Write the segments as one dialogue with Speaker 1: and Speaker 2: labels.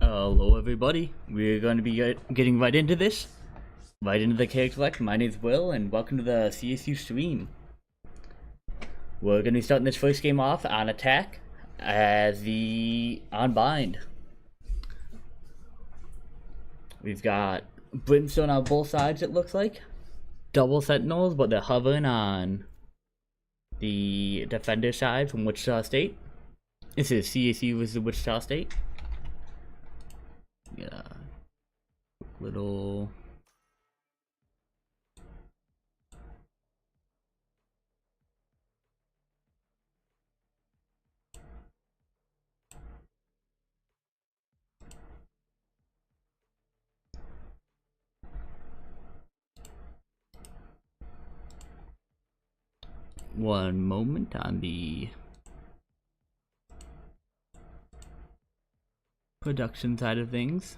Speaker 1: Hello everybody, we're going to be getting right into this, right into the character select. My name is Will and welcome to the CSU stream. We're going to be starting this first game off on attack as the Unbind. We've got Brimstone on both sides, it looks like. Double Sentinels, but they're hovering on the defender side from Wichita State. This is CSU versus Wichita State. Yeah, little one moment on the production side of things.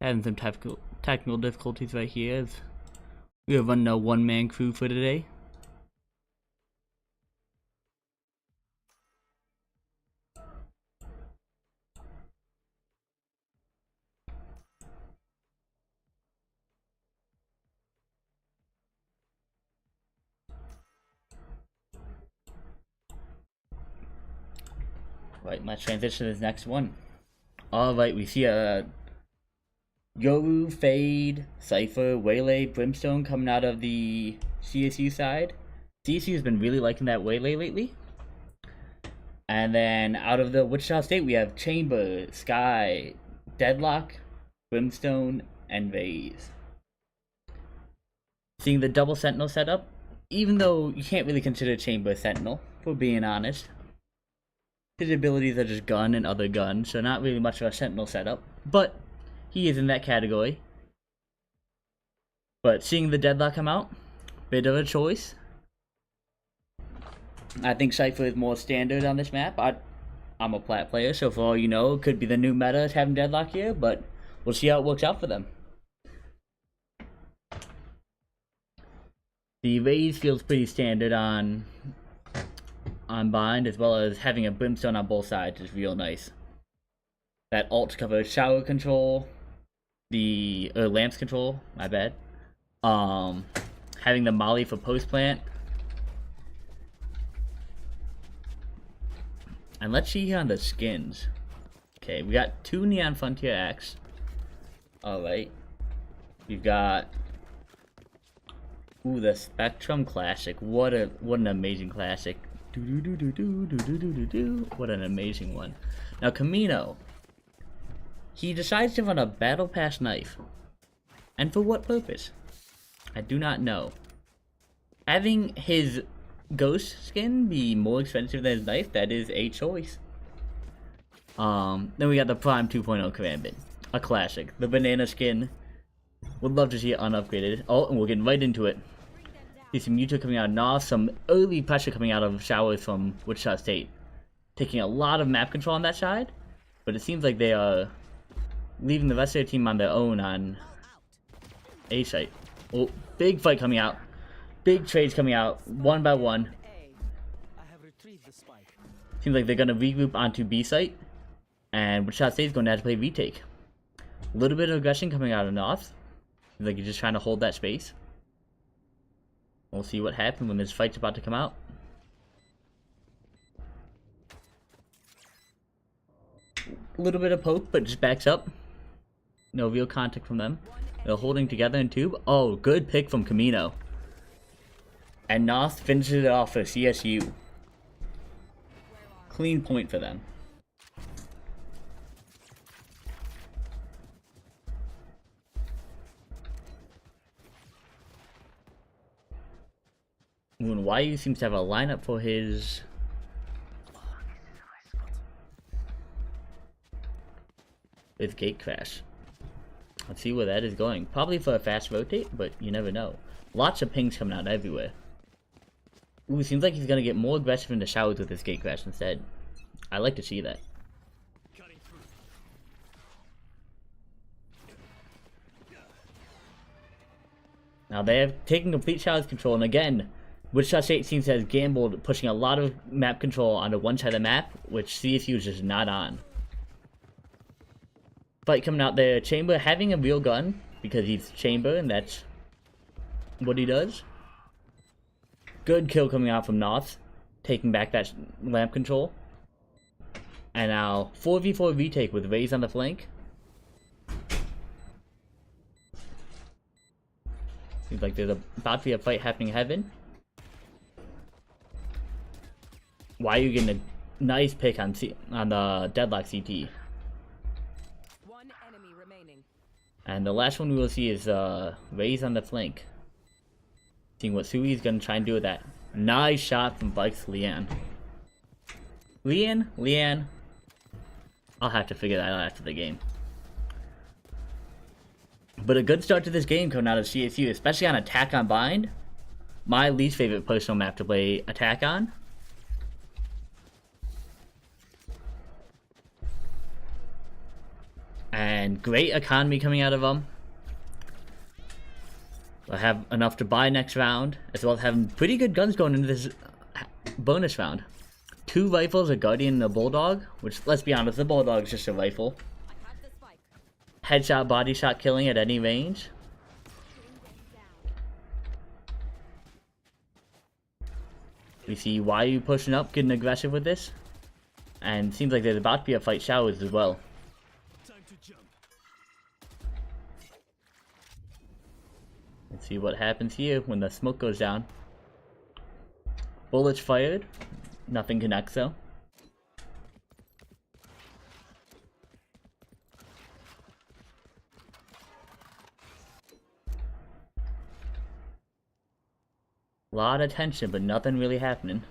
Speaker 1: Having some technical difficulties right here as we are running a one-man crew for today. Right, let's transition to this next one. Alright, we see a Yoru, Fade, Cypher, Waylay, Brimstone coming out of the CSU side. CSU has been really liking that Waylay lately. And then out of the Wichita State, we have Chamber, Sky, Deadlock, Brimstone, and Vase. Seeing the double Sentinel setup, even though you can't really consider Chamber a Sentinel, for being honest. His abilities are just gun and other guns, so not really much of a Sentinel setup. But he is in that category. But seeing the Deadlock come out, bit of a choice. I think Cypher is more standard on this map. I'm a plat player, so for all you know, it could be the new meta is having Deadlock here, but we'll see how it works out for them. The Raze feels pretty standard on Bind, as well as having a Brimstone on both sides is real nice. That alt covers shower control, the lamps control, my bad. Having the molly for post plant. And let's see here on the skins. Okay, we got 2 Neon Frontier X. Alright. We've got the Spectrum Classic. What an amazing classic. What an amazing one. Now Camino, he decides to run a Battle Pass knife. And for what purpose? I do not know. Having his Ghost skin be more expensive than his knife, that is a choice. Then we got the Prime 2.0 Karambit, a classic. The banana skin, would love to see it unupgraded. Oh, and we're getting right into it. See some Mewtwo coming out of North, some early pressure coming out of Showers from Wichita State. Taking a lot of map control on that side, but it seems like they are leaving the rest of their team on their own on A site. Oh, big fight coming out. Big trades coming out, one by one. Seems like they're gonna regroup onto B site, and Wichita State's going to have to play retake. A little bit of aggression coming out of North. Seems like he's just trying to hold that space. We'll see what happens when this fight's about to come out. A little bit of poke, but just backs up. No real contact from them. They're holding together in tube. Oh, good pick from Camino. And North finishes it off for CSU. Clean point for them. When YU seems to have a lineup for his gate crash. Let's see where that is going. Probably for a fast rotate, but you never know. Lots of pings coming out everywhere. Ooh, seems like he's gonna get more aggressive in the showers with this gate crash instead. I like to see that. Now they have taken complete showers control, and again, Wichita State seems to have gambled, pushing a lot of map control onto one side of the map, which CSU is just not on. Fight coming out there, Chamber having a real gun, because he's Chamber, and that's what he does. Good kill coming out from North, taking back that lamp control. And now 4v4 retake with Raze on the flank. Seems like there's about to be a fight happening in heaven. Why are you getting a nice pick on the deadlock CT?
Speaker 2: One enemy remaining.
Speaker 1: And the last one we will see is Raze on the flank. Seeing what Sui's gonna try and do with that. Nice shot from Vikes Leanne. Leanne. I'll have to figure that out after the game. But a good start to this game coming out of CSU, especially on Attack on Bind. My least favorite personal map to play Attack on. And great economy coming out of them. They'll have enough to buy next round, as well as having pretty good guns going into this bonus round. 2 rifles, a Guardian and a Bulldog, which, let's be honest, the Bulldog is just a rifle. Headshot, body shot killing at any range. We see YU pushing up, getting aggressive with this. And seems like there's about to be a fight showers as well. Let's see what happens here when the smoke goes down. Bullets fired. Nothing connects though. A lot of tension, but nothing really happening.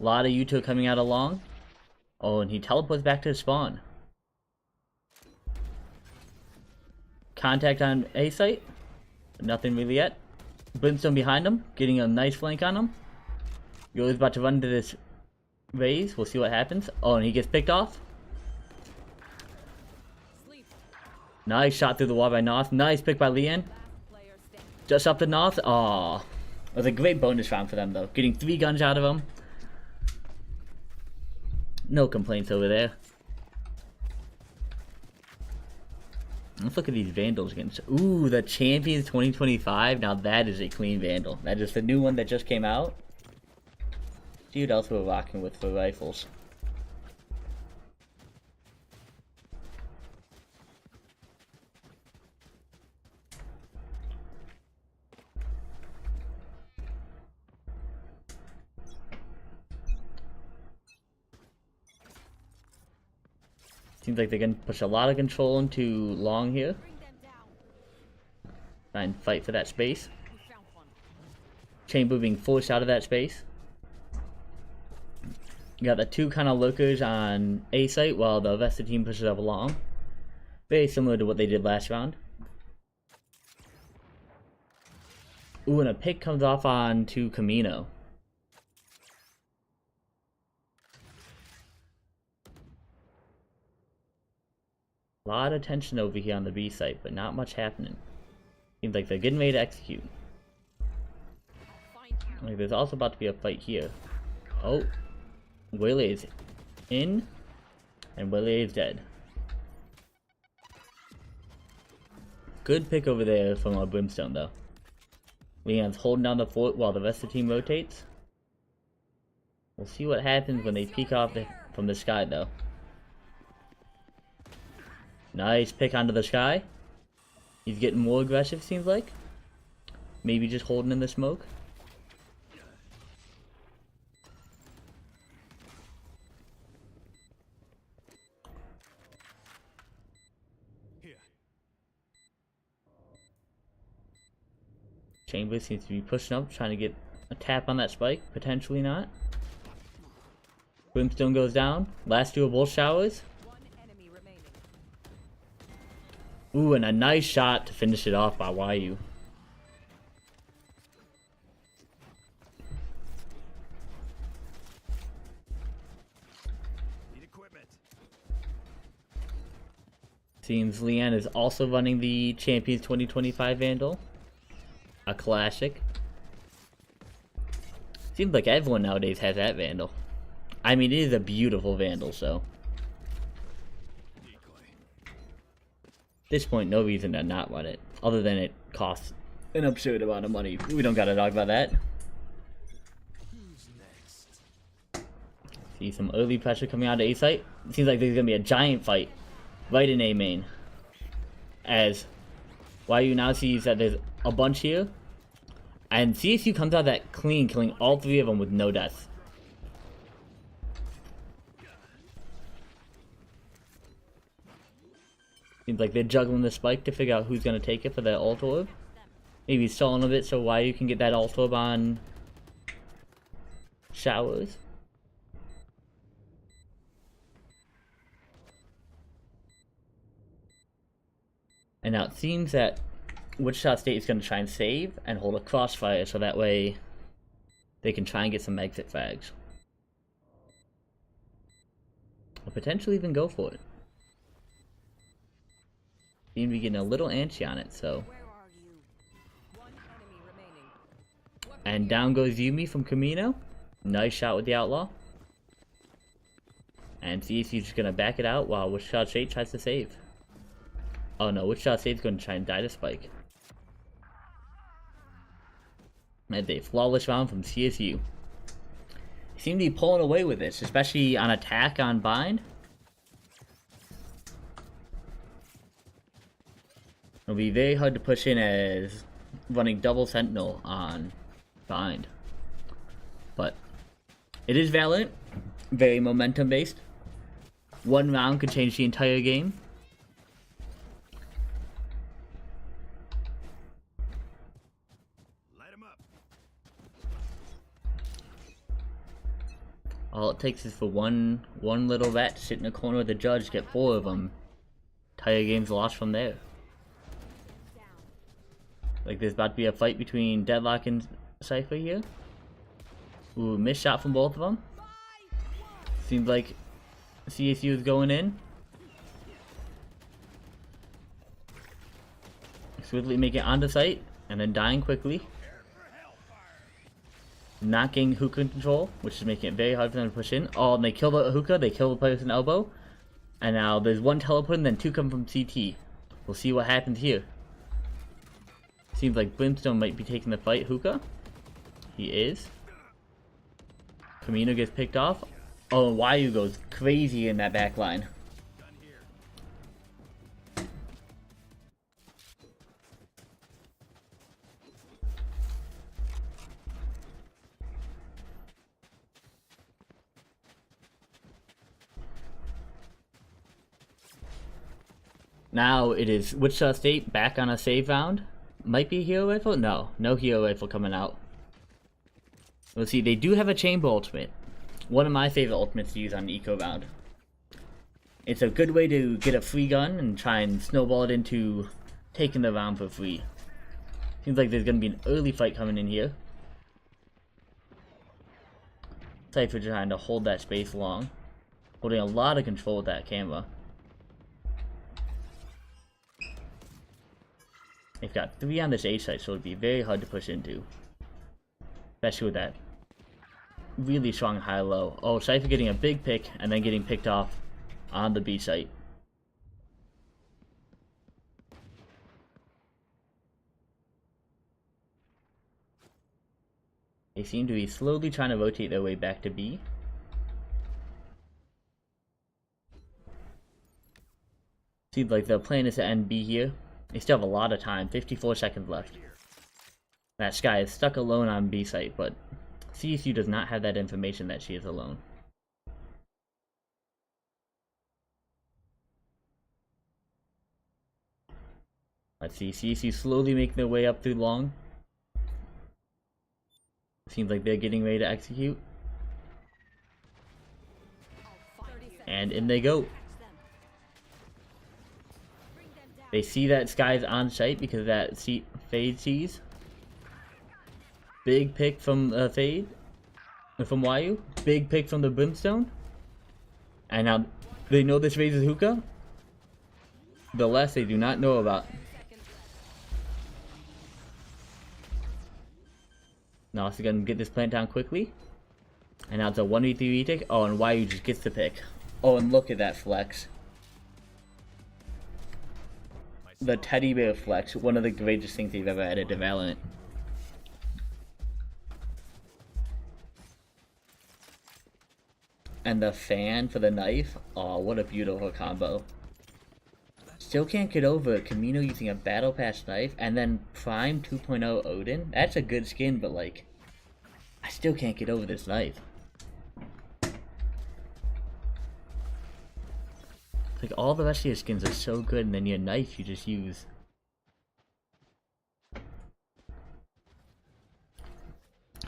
Speaker 1: A lot of Yuto coming out along. Oh, and he teleports back to his spawn. Contact on A site. Nothing really yet. Brimstone behind him, getting a nice flank on him. Yo's about to run into this Raze. We'll see what happens. Oh, and he gets picked off. Nice shot through the wall by North. Nice pick by Leanne. Just up to North. Aww. It was a great bonus round for them though. Getting 3 guns out of him. No complaints over there. Let's look at these Vandals against. Ooh, the Champions 2025. Now that is a clean Vandal. That is the new one that just came out. See what else we're rocking with for rifles. Seems like they're gonna push a lot of control into long here. Try and fight for that space. Chamber being forced out of that space. You got the 2 kind of lurkers on A site while the rest of the team pushes up along. Very similar to what they did last round. Ooh, and a pick comes off on to Camino. A lot of tension over here on the B site, but not much happening. Seems like they're getting ready to execute. Like, there's also about to be a fight here. Oh, Willie is in, and Willie is dead. Good pick over there from our Brimstone, though. Leon's holding down the fort while the rest of the team rotates. We'll see what happens when they peek off from the sky, though. Nice pick onto the sky. He's getting more aggressive, seems like. Maybe just holding in the smoke. Chamber seems to be pushing up, trying to get a tap on that spike. Potentially not. Brimstone goes down. Last two are both showers.
Speaker 2: One enemy remaining.
Speaker 1: Ooh, and a nice shot to finish it off by YU.
Speaker 3: Need equipment.
Speaker 1: Seems Leanne is also running the Champions 2025 Vandal. A classic. Seems like everyone nowadays has that Vandal. I mean, it is a beautiful Vandal, so. At this point, no reason to not run it. Other than it costs an absurd amount of money. We don't gotta talk about that.
Speaker 3: Who's next?
Speaker 1: See some early pressure coming out of A site. It seems like there's gonna be a giant fight right in A main. As YU now sees that there's a bunch here. And CSU comes out that clean, killing all three of them with no deaths. Seems like they're juggling the spike to figure out who's going to take it for the ult orb. Maybe stalling a bit so YU can get that ult orb on showers. And now it seems that Wichita State is going to try and save and hold a crossfire so that way they can try and get some exit frags. Or potentially even go for it. Seem to be getting a little antsy on it, so.
Speaker 2: Where are you? One enemy remaining.
Speaker 1: And down goes Yumi from Camino. Nice shot with the Outlaw. And CSU's just going to back it out while Wichita State tries to save. Oh no, Wichita State's going to try and die to spike. And a flawless round from CSU. They seem to be pulling away with this, especially on attack on bind. It'll be very hard to push in as running double sentinel on bind. But it is Valorant, very momentum based. One round could change the entire game. All it takes is for one little rat to sit in a corner of the judge, get 4 of them. Entire game's lost from there. Like there's about to be a fight between Deadlock and Cypher here. Ooh, missed shot from both of them. Seems like CSU is going in. Swiftly make it onto site, and then dying quickly. Not getting hookah control, which is making it very hard for them to push in. Oh, and they kill the hookah, they kill the player with an elbow. And now there's 1 teleport and then 2 come from CT. We'll see what happens here. Seems like Brimstone might be taking the fight. Hookah? He is. Camino gets picked off. Oh, YU goes crazy in that back line. Now it is Wichita State back on a save round. Might be a hero rifle? No, no hero rifle coming out. Let's see, they do have a chamber ultimate. One of my favorite ultimates to use on eco round. It's a good way to get a free gun and try and snowball it into taking the round for free. Seems like there's going to be an early fight coming in here. Cypher trying to hold that space long. Holding a lot of control with that camera. They've got 3 on this A site, so it'd be very hard to push into. especially with that really strong high-low. Oh, Cypher getting a big pick and then getting picked off on the B site. They seem to be slowly trying to rotate their way back to B. Seems like the plan is to end B here. They still have a lot of time, 54 seconds left. That Sky is stuck alone on B site, but CSU does not have that information that she is alone. Let's see, CSU slowly making their way up through long. Seems like they're getting ready to execute. And in they go. They see that Sky's on site because of that Fade sees. Big pick from Fade. From YU. Big pick from the Brimstone. And now they know this raises hookah. The less they do not know about. Now it's gonna get this plant down quickly. And now it's a 1v3 retake. Oh, and YU just gets the pick. Oh, and look at that flex. The teddy bear flex, one of the greatest things they've ever added to Valorant. And the fan for the knife, oh, what a beautiful combo. Still can't get over Camino using a Battle Pass knife, and then Prime 2.0 Odin. That's a good skin, but like, I still can't get over this knife. Like, all the rest of your skins are so good, and then your knife you just use.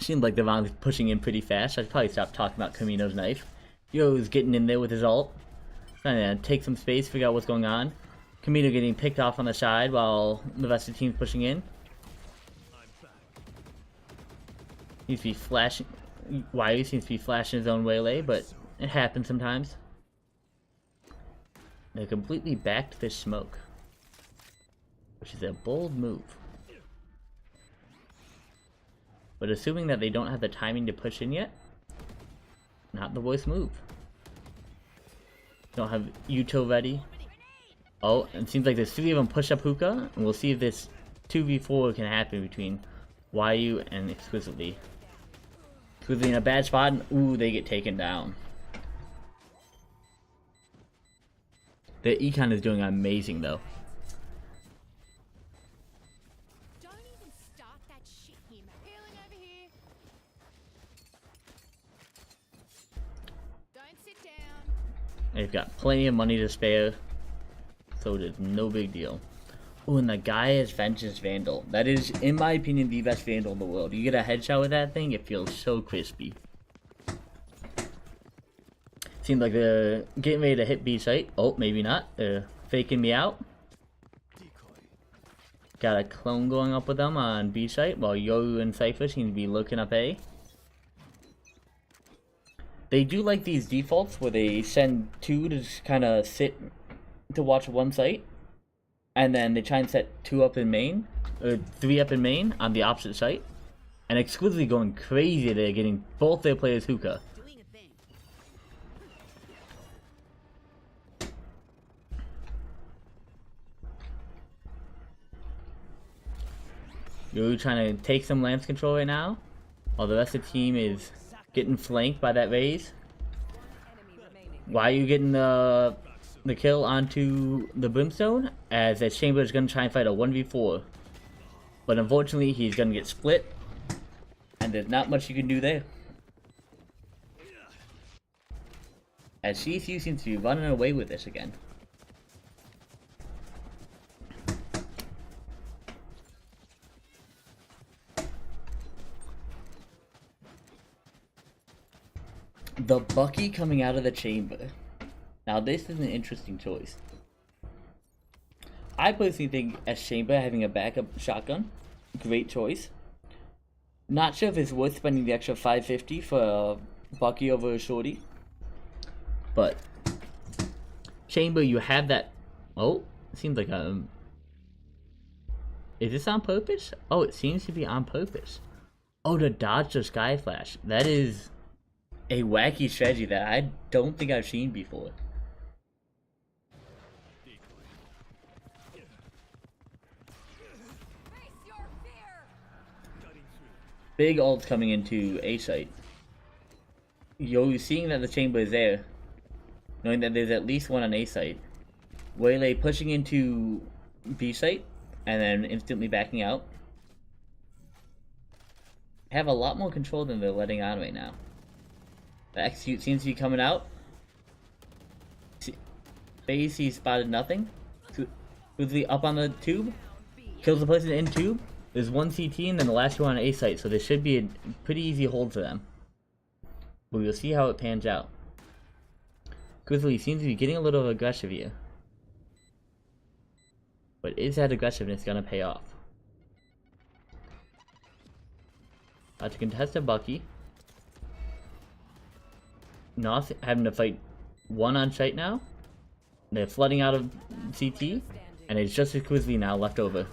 Speaker 1: Seems like the round is pushing in pretty fast. I should probably stop talking about Camino's knife. Yo's getting in there with his ult. Trying to take some space, figure out what's going on. Camino getting picked off on the side while the rest of the team's pushing in. Seems to be flashing. YU seems to be flashing his own waylay, but it happens sometimes. They're completely back to this smoke, which is a bold move. But assuming that they don't have the timing to push in yet, not the worst move. Don't have Uto ready. Oh, and it seems like there's 3 of them push up hookah, and we'll see if this 2v4 can happen between YU and Exquisitely. Exquisitely in a bad spot, and ooh, they get taken down. The econ is doing amazing though.
Speaker 4: Don't even start that shit here, man. Healing over here. Don't sit down.
Speaker 1: They've got plenty of money to spare, so it is no big deal. Oh, and the guy is Vengeance Vandal. That is, in my opinion, the best Vandal in the world. You get a headshot with that thing, it feels so crispy. Seems like they're getting ready to hit B site. Oh, maybe not. They're faking me out. Got a clone going up with them on B site, while Yoru and Cypher seem to be looking up A. They do like these defaults where they send 2 to just kind of sit to watch one site, and then they try and set 2 up in main, or 3 up in main on the opposite site, and Exquisitely going crazy. They're getting both their players hookah. Yoru trying to take some Lance control right now, while the rest of the team is getting flanked by that raise. Why are you getting the kill onto the Brimstone? As that Chamber is going to try and fight a 1v4. But unfortunately, he's going to get split. And there's not much you can do there. As CSU seems to be running away with this again. The Bucky coming out of the chamber. Now this is an interesting choice. I personally think as chamber having a backup shotgun, great choice. Not sure if it's worth spending the extra $550 for Bucky over a shorty. But chamber, you have that. Oh, it seems like is this on purpose? Oh, it seems to be on purpose. Oh, to dodge the Sky Flash. That is a wacky strategy that I don't think I've seen before.
Speaker 2: Face your fear!
Speaker 1: Big ult coming into A site. Yo, seeing that the chamber is there, knowing that there's at least one on A site. Waylay pushing into B site, and then instantly backing out. Have a lot more control than they're letting on right now. The execute seems to be coming out. FaZe, he spotted nothing. Quickly up on the tube. Kills the person in tube. There's one CT and then the last two on A site, so this should be a pretty easy hold for them. But we'll see how it pans out. Grizzly seems to be getting a little aggressive here. But is that aggressiveness gonna pay off? About to contest a Bucky. Noth having to fight one on site now. They're flooding out of CT. And it's just Squizzly now left over.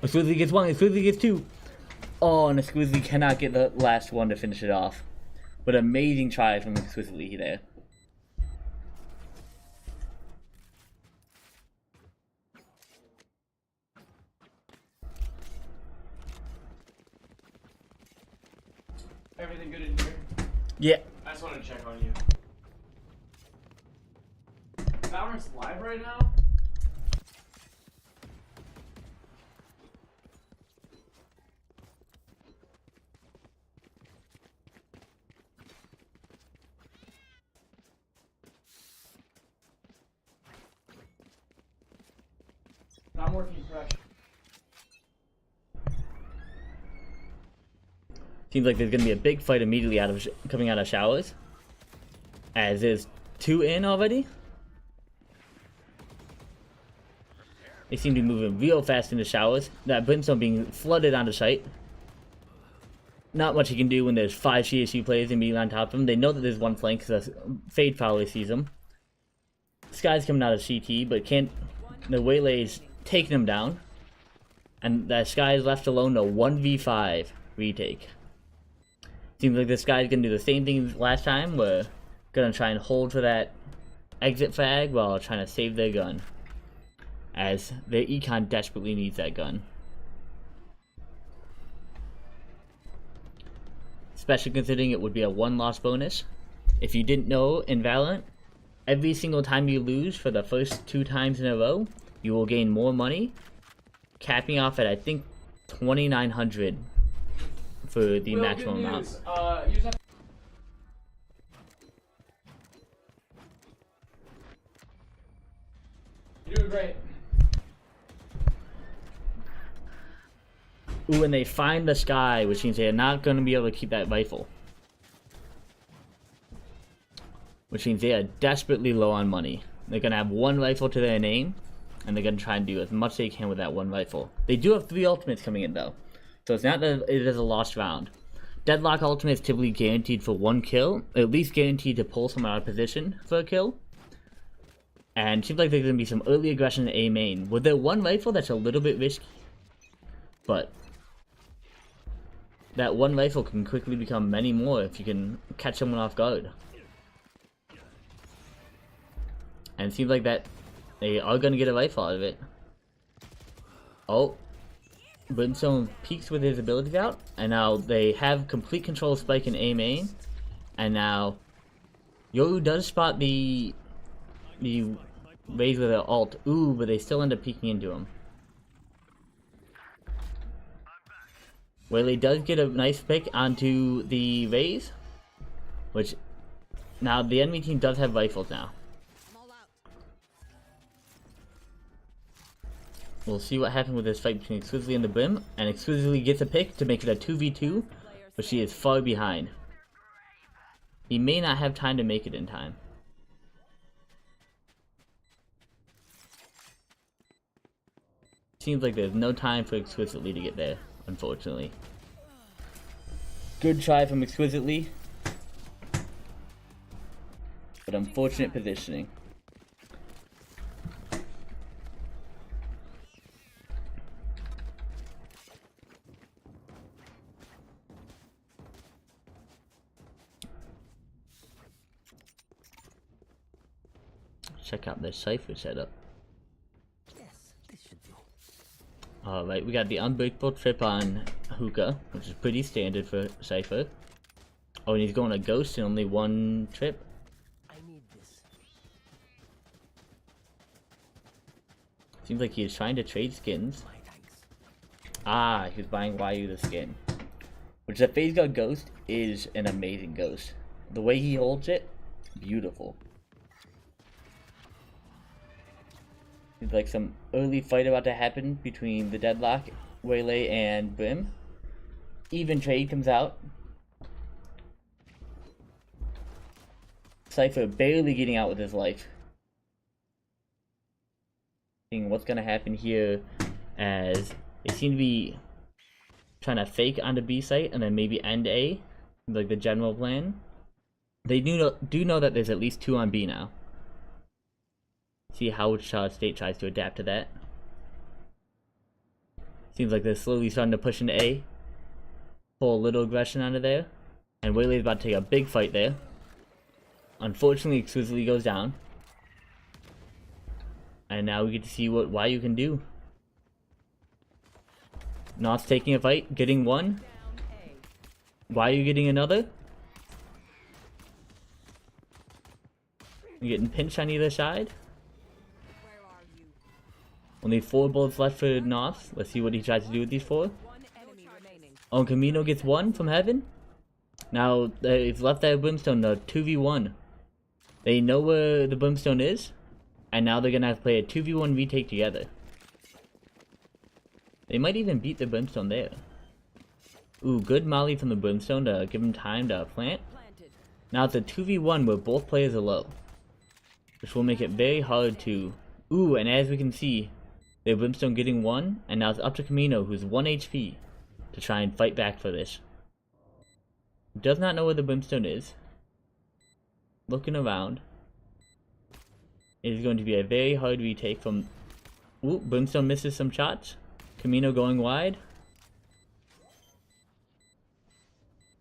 Speaker 1: Squizzly gets one, Squizzly gets two. Oh, and Squizzly cannot get the last one to finish it off. But amazing try from Squizzly there.
Speaker 5: Everything good in here?
Speaker 1: Yeah.
Speaker 5: I just wanted to check on you. Valorant's live right now? I'm working fresh.
Speaker 1: Seems like there's gonna be a big fight immediately coming out of showers. As there's two in already. They seem to be moving real fast into showers. That Brimstone being flooded onto site. Not much you can do when there's 5 CSU players immediately on top of them. They know that there's one flank because Fade probably sees them. Sky's coming out of CT, but can't. The Waylay's taking him down. And that Sky is left alone to 1v5 retake. Seems like this guy's gonna do the same thing as last time. We're gonna try and hold for that exit flag while trying to save their gun. As the Econ desperately needs that gun. Especially considering it would be a 1-loss bonus. If you didn't know, in Valorant, every single time you lose for the first 2 times in a row, you will gain more money, capping off at I think 2,900 for the maximum amount.
Speaker 5: You're doing great.
Speaker 1: Ooh, and they find the Sky, which means they're not going to be able to keep that rifle. Which means they are desperately low on money. They're going to have 1 rifle to their name, and they're going to try and do as much as they can with that 1 rifle. They do have 3 ultimates coming in, though. So it's not that it is a lost round. Deadlock ultimate is typically guaranteed for 1 kill, at least guaranteed to pull someone out of position for a kill. And it seems like there's going to be some early aggression in A main. With their 1 rifle, that's a little bit risky. But that 1 rifle can quickly become many more if you can catch someone off guard. And it seems like that they are going to get a rifle out of it. Oh. Brimstone peeks with his abilities out. And now they have complete control of Spike in A main. And now Yoru does spot the Raze with their ult. Ooh, but they still end up peeking into him. Waylay does get a nice pick onto the Raze. Which, now the enemy team does have rifles now. We'll see what happens with this fight between Squizzly and the Brim. And Squizzly gets a pick to make it a 2v2. But she is far behind. He may not have time to make it in time. Seems like there's no time for Exquisitely to get there, unfortunately. Good try from Exquisitely. But unfortunate positioning. check out this Cypher setup.
Speaker 3: Yes, this should do.
Speaker 1: Alright, we got the unbreakable trip on Hookah, which is pretty standard for Cypher. Oh, and he's going to Ghost in only one trip.
Speaker 3: I need this.
Speaker 1: Seems like he's trying to trade skins.
Speaker 3: My thanks.
Speaker 1: Ah, he's buying YU the skin. Which the Phase God Ghost is an amazing ghost. The way he holds it, beautiful. Seems like some early fight about to happen between the Deadlock, Waylay, and Brim. Even trade comes out. Cypher barely getting out with his life. Seeing what's gonna happen here, as they seem to be trying to fake onto B site and then maybe end A, like the general plan. They do know that there's at least 2 on B now. See how Wichita State tries to adapt to that. Seems like they're slowly starting to push into A. Pull a little aggression onto there. And Waylay's about to take a big fight there. Unfortunately, Exclusively goes down. And now we get to see what YU can do. Not's taking a fight, getting one. YU getting another. Getting pinched on either side.
Speaker 2: Where are you?
Speaker 1: Only 4 bullets left for North. Let's see what he tries to do with these 4.
Speaker 2: One enemy remaining.
Speaker 1: Oh, Camino gets 1 from Heaven. Now they've left that Brimstone to 2v1. They know where the Brimstone is, and now they're gonna have to play a 2v1 retake together. They might even beat the Brimstone there. Ooh, good molly from the Brimstone to give him time to plant.
Speaker 2: Planted.
Speaker 1: Now it's a 2v1 where both players are low, which will make it very hard to... Ooh, and as we can see, the Brimstone getting 1, and now it's up to Camino, who's 1 HP, to try and fight back for this. Does not know where the Brimstone is. Looking around. It is going to be a very hard retake from... Ooh, Brimstone misses some shots. Camino going wide.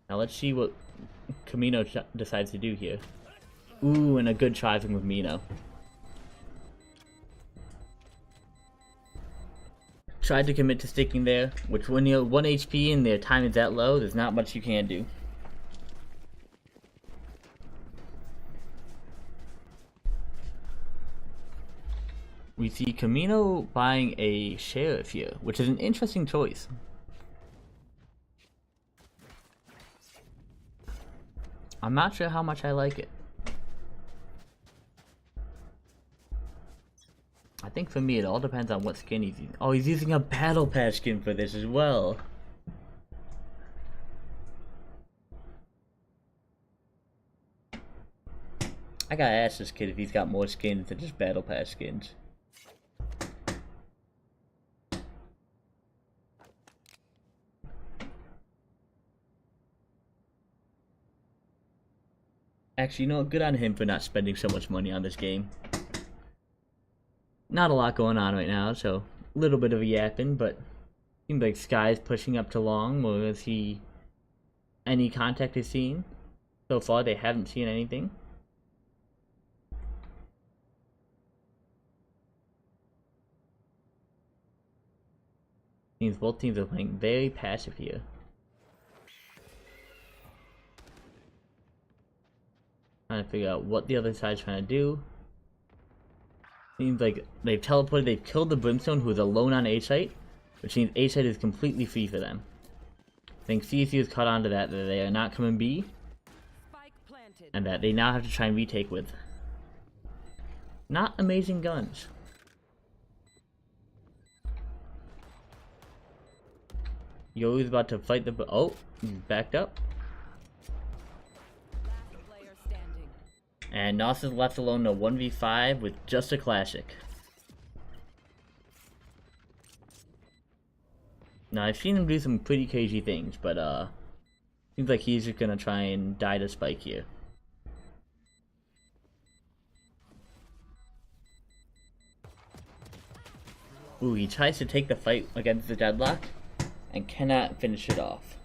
Speaker 1: Now let's see what Camino decides to do here. Ooh, and a good try from Camino. Tried to commit to sticking there, which when you're 1 HP and their time is that low, there's not much you can do. We see Camino buying a Sheriff here, which is an interesting choice. I'm not sure how much I like it. I think for me it all depends on what skin he's using. Oh, he's using a Battle Pass skin for this as well. I gotta ask this kid if he's got more skins than just Battle Pass skins. Actually, you know, good on him for not spending so much money on this game. Not a lot going on right now, so a little bit of a yapping, but seems like Sky's pushing up to long. Well, is he any contact is seen? So far, they haven't seen anything. Seems both teams are playing very passive here. Trying to figure out what the other side's trying to do. Seems like they've teleported, they've killed the Brimstone, who is alone on A site, which means A site is completely free for them. I think CSU has caught on to that they are not coming B,
Speaker 2: Spike planted.
Speaker 1: and that they now have to try and retake with not amazing guns. Yo's about to fight the... Oh, he's backed up.
Speaker 2: Last player standing.
Speaker 1: And Nos is left alone in a 1v5 with just a classic. Now, I've seen him do some pretty crazy things, but seems like he's just gonna try and die to Spike here. Ooh, he tries to take the fight against the Deadlock and cannot finish it off.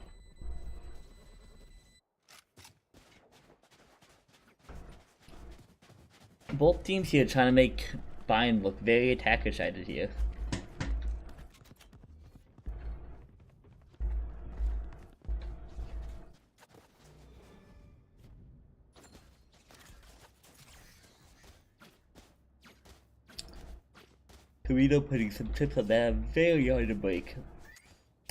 Speaker 1: Both teams here trying to make Bayern look very attacker-sided here. Torito putting some trips on there, very hard to break.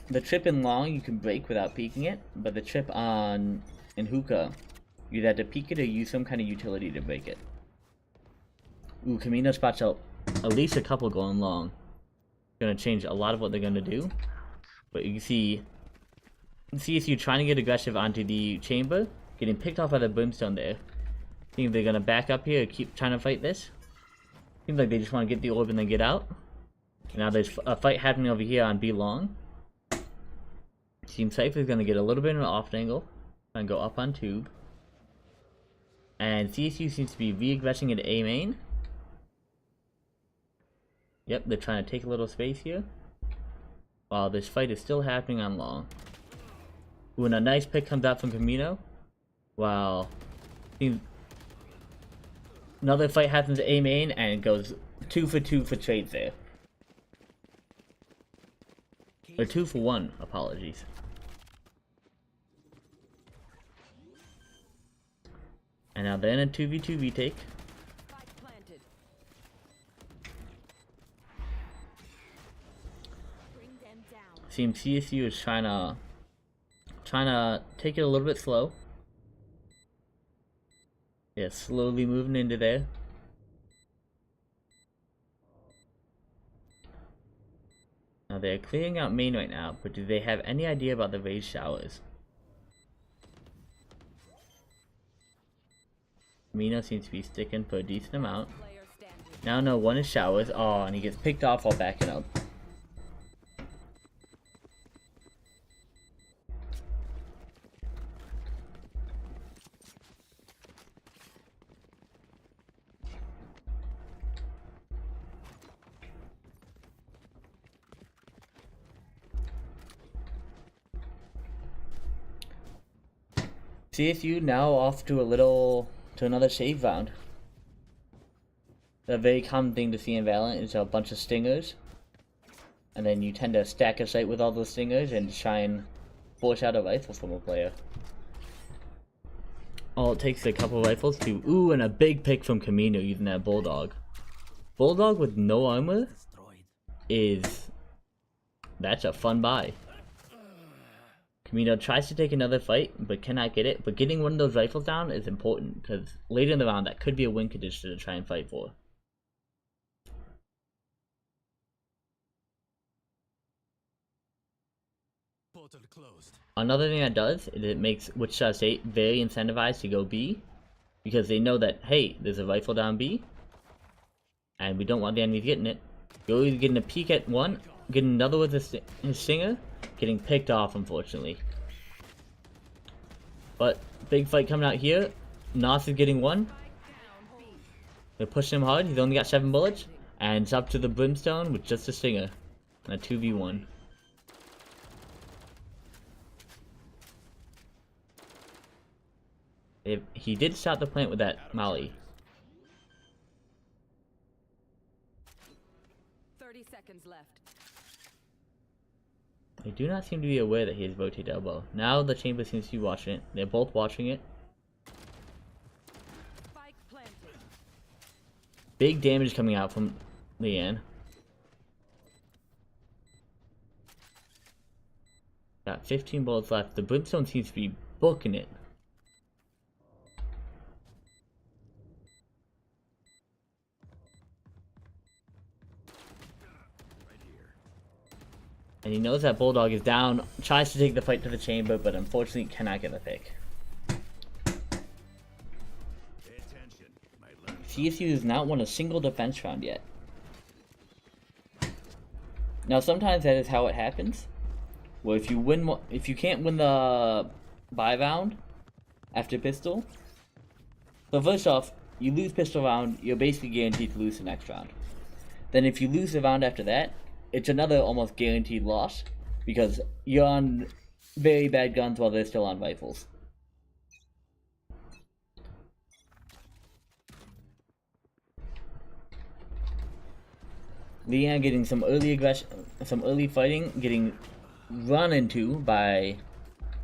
Speaker 1: The trip in long you can break without peeking it, but the trip in hookah, you either have to peek it or use some kind of utility to break it. Ooh, Camino spots out at least a couple going long. Gonna change a lot of what they're gonna do. But you can see CSU trying to get aggressive onto the chamber, getting picked off by the brimstone there. Think they're gonna back up here or keep trying to fight this? Seems like they just want to get the orb and then get out. And now there's a fight happening over here on B long. Seems Cypher's gonna get a little bit of an off angle and go up on tube. And CSU seems to be re-aggressing into A main. Yep, they're trying to take a little space here. While this fight is still happening on long. Ooh, and a nice pick comes out from Camino. Wow. Another fight happens at A main and it goes 2 for 2 for trades there. Or 2 for 1, apologies. And now they're in a 2v2 retake.
Speaker 2: Spike planted.
Speaker 4: Bring them down.
Speaker 1: Seems CSU is trying to take it a little bit slow. Yeah, slowly moving into there. Now they're clearing out main right now, but do they have any idea about the raised showers? Mino seems to be sticking for a decent amount.
Speaker 2: Player standing.
Speaker 1: Now no, one is showers. Oh, and he gets picked off while backing up. CSU now off to another save round. A very common thing to see in Valorant is a bunch of stingers. And then you tend to stack a site with all those stingers and try and force out a rifle from a player. All it takes is a couple rifles to... Ooh, and a big pick from Camino using that Bulldog. Bulldog with no armor is... That's a fun buy. Camino tries to take another fight, but cannot get it. But getting one of those rifles down is important, because later in the round, that could be a win condition to try and fight for.
Speaker 3: Portal closed.
Speaker 1: Another thing that does is it makes Wichita State very incentivized to go B, because they know that, hey, there's a rifle down B, and we don't want the enemies getting it. You're either getting a peek at one, getting another with a stinger, getting picked off, unfortunately. But big fight coming out here. Nos is getting one. They're pushing him hard. He's only got 7 bullets, and it's up to the brimstone with just a stinger. And a 2v1. He did stop the plant with that molly.
Speaker 2: 30 seconds left.
Speaker 1: They do not seem to be aware that he has rotated elbow. Now the chamber seems to be watching it. They're both watching it.
Speaker 2: Spike planted.
Speaker 1: Big damage coming out from Leanne. Got 15 bullets left. The brimstone seems to be booking it. And he knows that Bulldog is down, tries to take the fight to the chamber, but unfortunately cannot get the pick. CSU has not won a single defense round yet. Now sometimes that is how it happens. Where if you can't win the buy round after pistol. So first off, you lose pistol round, you're basically guaranteed to lose the next round. Then if you lose the round after that, it's another almost guaranteed loss, because you're on very bad guns while they're still on rifles. Leanne getting some early aggression, some early fighting, getting run into by,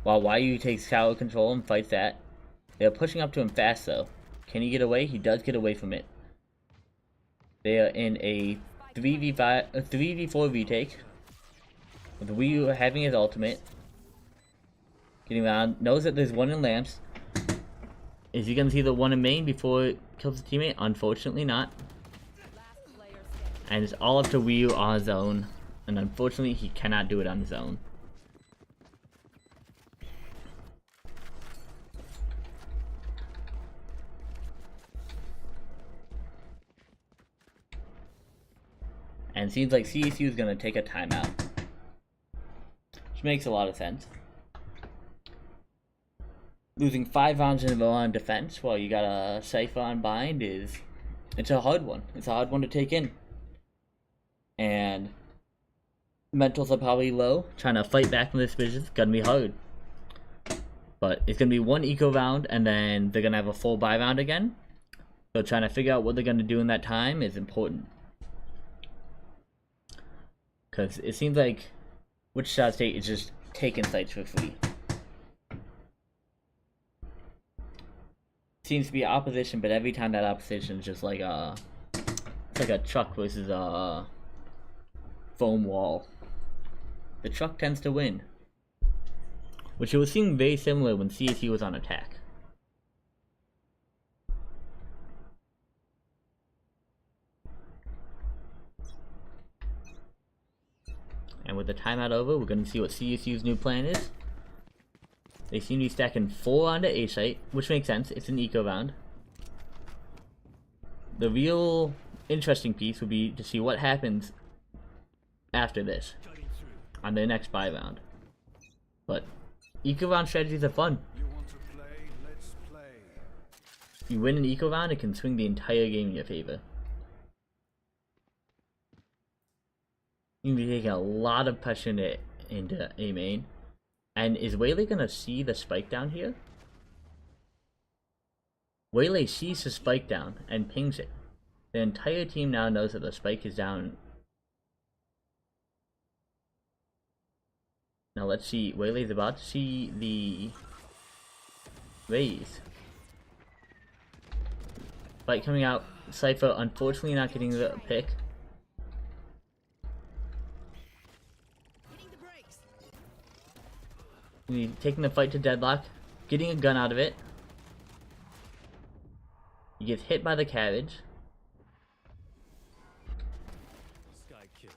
Speaker 1: while YU takes tower control and fights that. They're pushing up to him fast though. Can he get away? He does get away from it. They are in a 3v4 retake. With Wii having his ultimate. Getting around. Knows that there's one in lamps. Is he gonna see the one in main before it kills his teammate? Unfortunately not.
Speaker 2: Last player standing.
Speaker 1: And it's all up to Wii on his own. And unfortunately he cannot do it on his own. And it seems like CSU is going to take a timeout. Which makes a lot of sense. Losing 5 rounds in a row on defense while you got a Cypher on bind it's a hard one. It's a hard one to take in. And mentals are probably low. Trying to fight back from this position is going to be hard. But it's going to be one eco round and then they're going to have a full buy round again. So trying to figure out what they're going to do in that time is important. Because it seems like Wichita State is just taking sites for free. Seems to be opposition, but every time that opposition is just like it's like a truck versus a foam wall. The truck tends to win. Which it was seeming very similar when CSU was on attack. And with the timeout over, we're going to see what CSU's new plan is. They seem to be stacking 4 onto A site, which makes sense. It's an eco round. The real interesting piece would be to see what happens after this on their next buy round. But eco round strategies are fun.
Speaker 3: You want to play? Let's play.
Speaker 1: If you win an eco round, it can swing the entire game in your favor. You can be taking a lot of pressure into A main. And is Waylay gonna see the spike down here? Waylay sees the spike down and pings it. The entire team now knows that the spike is down. Now let's see. Waylay's about to see the raise. Spike coming out. Cypher unfortunately not getting the pick. Taking the fight to deadlock, getting a gun out of it. He gets hit by the carriage.
Speaker 3: Sky killed.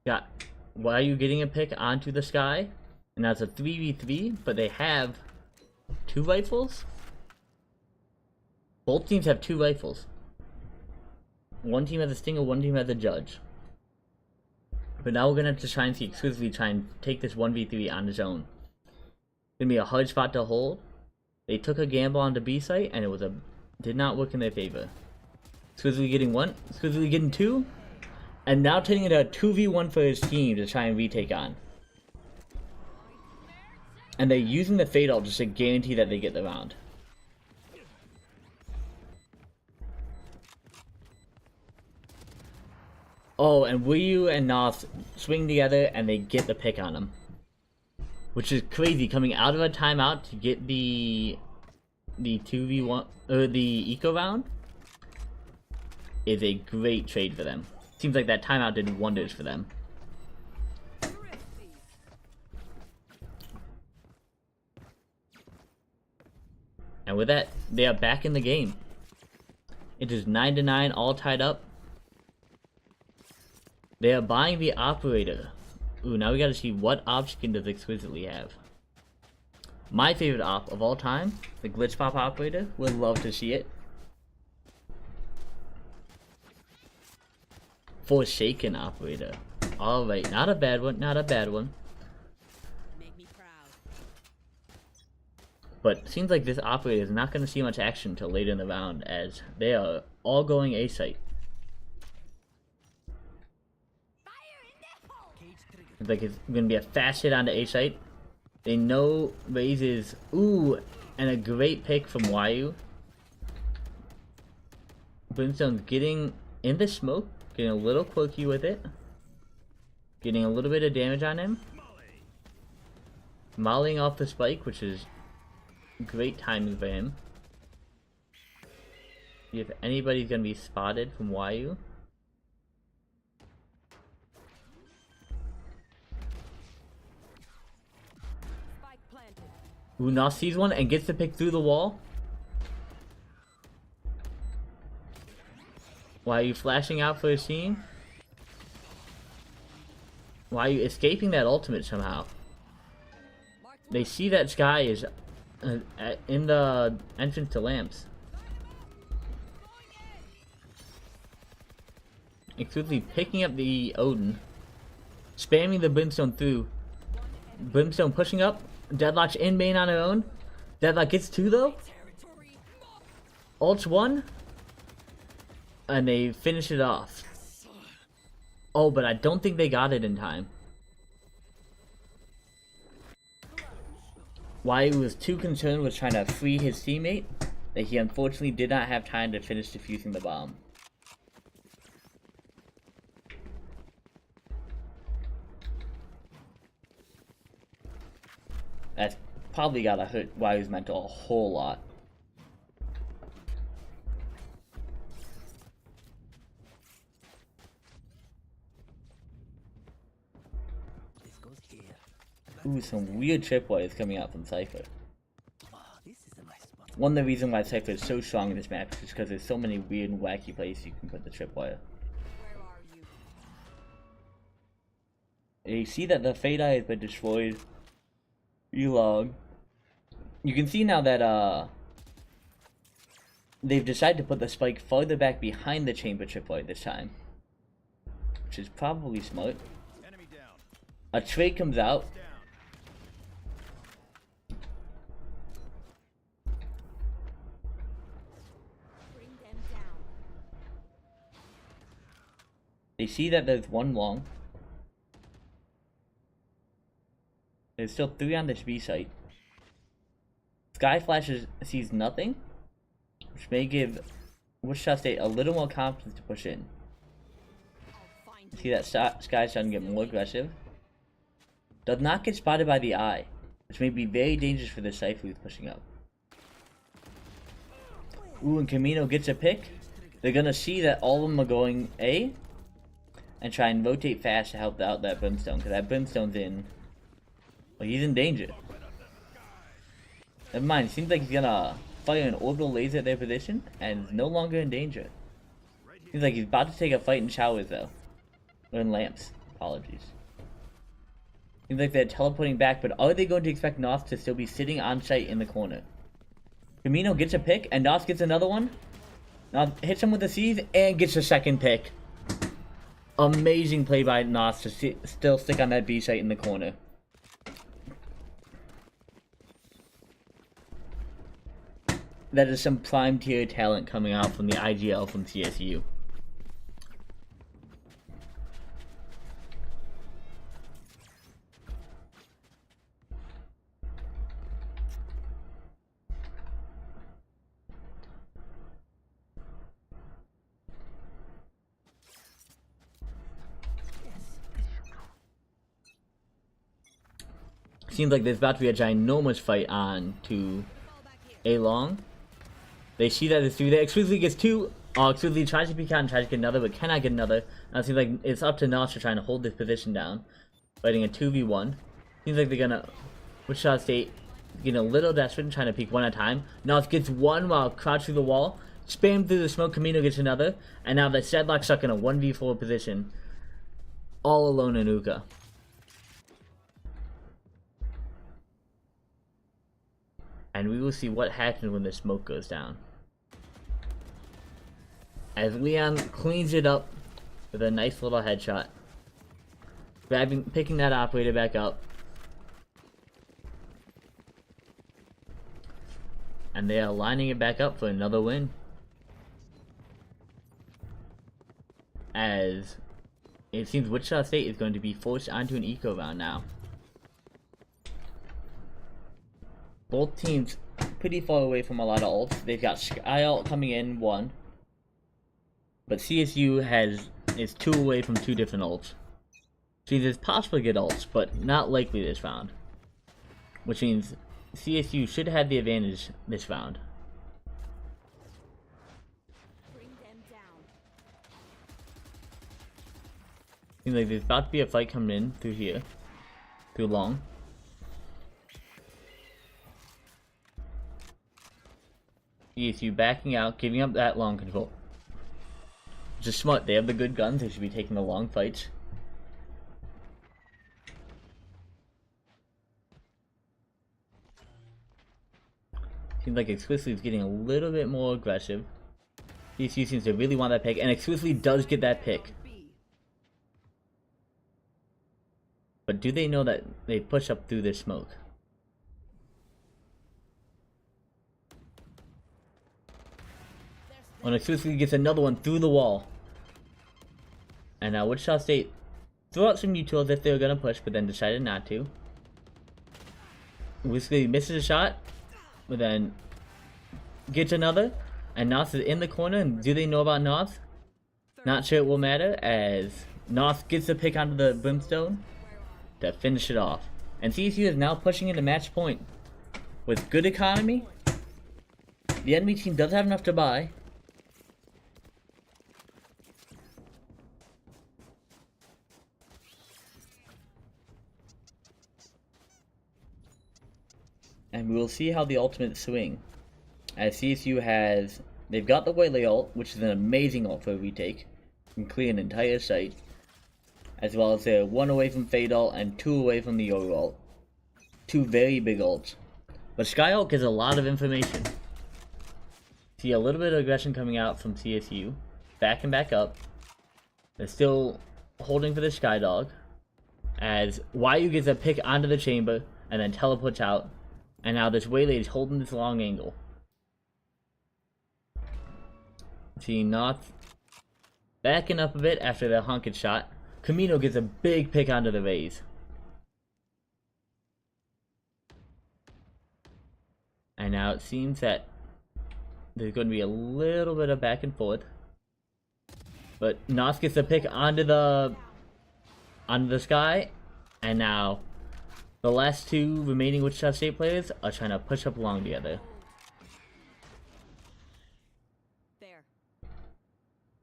Speaker 1: Got, why are you getting a pick onto the sky? And that's a 3v3, but they have 2 rifles? Both teams have 2 rifles. One team has a stinger, one team has a judge. But now we're gonna have to try and see exclusively try and take this 1v3 on his own. Gonna be a hard spot to hold. They took a gamble on the B site and it did not work in their favor. Squizzly getting 1, Squizzly getting 2, and now taking it a 2v1 for his team to try and retake on. And they're using the fade ult just to guarantee that they get the round. Oh, and Wii and Noth swing together and they get the pick on him. Which is crazy, coming out of a timeout to get the 2v1 or the eco round is a great trade for them. Seems like that timeout did wonders for them. And with that, they are back in the game. It is 9-9, all tied up. They are buying the operator. Ooh, now we gotta see what op skin does Exquisitely have. My favorite op of all time, the Glitch Pop operator. Would love to see it. Forsaken operator. Alright, not a bad one, not a bad one.
Speaker 2: Make me proud.
Speaker 1: But seems like this operator is not gonna see much action until later in the round as they are all going A site. It's like it's gonna be a fast hit onto A site. They know raises. Ooh, and a great pick from YU. Brimstone's getting in the smoke, Getting a little quirky with it. Getting a little bit of damage on him. Mollying off the spike, which is great timing for him. See if anybody's gonna be spotted from YU.
Speaker 2: Spike planted.
Speaker 1: Unas sees one and gets the pick through the wall. YU flashing out for his team. YU escaping that ultimate somehow. They see that Sky is in the entrance to lamps. Exclusively picking up the Odin. Spamming the Brimstone through. Brimstone pushing up. Deadlock's in main on her own. Deadlock gets two though. Ults one. And they finish it off. Oh, but I don't think they got it in time. YU was too concerned with trying to free his teammate that he unfortunately did not have time to finish defusing the bomb. That's probably gotta hurt YU's mental a whole lot. Ooh, some weird tripwires coming out from Cypher. One of the reasons why Cypher is so strong in this map is because there's so many weird and wacky places you can put the tripwire.
Speaker 2: Where are you?
Speaker 1: You see that the Fade Eye has been destroyed. Elong. You can see now that they've decided to put the spike farther back behind the chamber tripwire this time, which is probably smart.
Speaker 3: Enemy down.
Speaker 1: A trade comes out.
Speaker 3: Down.
Speaker 2: Bring them down.
Speaker 1: They see that there's one long. There's still three on this B site. Sky flashes sees nothing, which may give Wichita State a little more confidence to push in.
Speaker 2: I'll find you.
Speaker 1: See that Sky's starting to get more aggressive. Does not get spotted by the eye, which may be very dangerous for the Cypher who's pushing up. Ooh, and Camino gets a pick. They're gonna see that all of them are going A, and try and rotate fast to help out that Brimstone, because that Brimstone's in. Well, he's in danger. Never mind, it seems like he's gonna fire an orbital laser at their position, and is no longer in danger. Seems like he's about to take a fight in showers, though. Or in lamps. Apologies. Seems like they're teleporting back, but are they going to expect Nos to still be sitting on site in the corner? Camino gets a pick, and Nos gets another one. Nos hits him with the C's, and gets a second pick. Amazing play by Nos to still stick on that B site in the corner. That is some prime tier talent coming out from the IGL from CSU. Seems like there's about to be a ginormous fight on to A long. They see that it's through there. Exclusively gets two. Exclusively tries to peek out and tries to get another, but cannot get another. Now it seems like it's up to Nostra trying to hold this position down. Fighting a 2v1. Seems like they're gonna... Wichita State getting a little desperate and trying to peek one at a time. Nostra gets one while crouched through the wall. Spam through the smoke. Camino gets another. And now the Sedlock's stuck in a 1v4 position. All alone in Uka. And we will see what happens when the smoke goes down. As Leon cleans it up with a nice little headshot. Picking that operator back up. And they are lining it back up for another win. As it seems Wichita State is going to be forced onto an eco round now. Both teams pretty far away from a lot of ults. They've got Sky ult coming in, one. But CSU has is 2 away from 2 different ults. Which means it's possible to get ults, but not likely this round. Which means CSU should have the advantage this round.
Speaker 4: Bring them down.
Speaker 1: Seems like there's about to be a fight coming in through here. Through long. CSU backing out, giving up that long control. Which is smart, they have the good guns, they should be taking the long fights. Seems like Explicitly is getting a little bit more aggressive. CSU seems to really want that pick, and Explicitly does get that pick.
Speaker 2: B.
Speaker 1: But do they know that they push up through this smoke? When Explicitly gets another one through the wall. And now Wichita State threw out some utils if they were going to push, but then decided not to. Explicitly misses a shot, but then gets another. And North is in the corner, and do they know about North? Not sure it will matter, as North gets the pick onto the Brimstone to finish it off. And CSU is now pushing into match point. With good economy, the enemy team does have enough to buy. And we will see how the ultimates swing. As CSU has, they've got the Waylay ult, which is an amazing ult for a retake. Can clear an entire site. As well as they're 1 away from Fade ult and 2 away from the Yoru ult. 2 very big ults. But Sky ult gives a lot of information. See a little bit of aggression coming out from CSU. Back and back up. They're still holding for the Sky Dog. As YU gets a pick onto the chamber and then teleports out. And now this Waylay is holding this long angle. See North backing up a bit after the honked shot. Camino gets a big pick onto the Raze. And now it seems that there's going to be a little bit of back and forth. But North gets a pick onto the Sky. And now the last 2 remaining Wichita State players are trying to push up along together.
Speaker 2: There.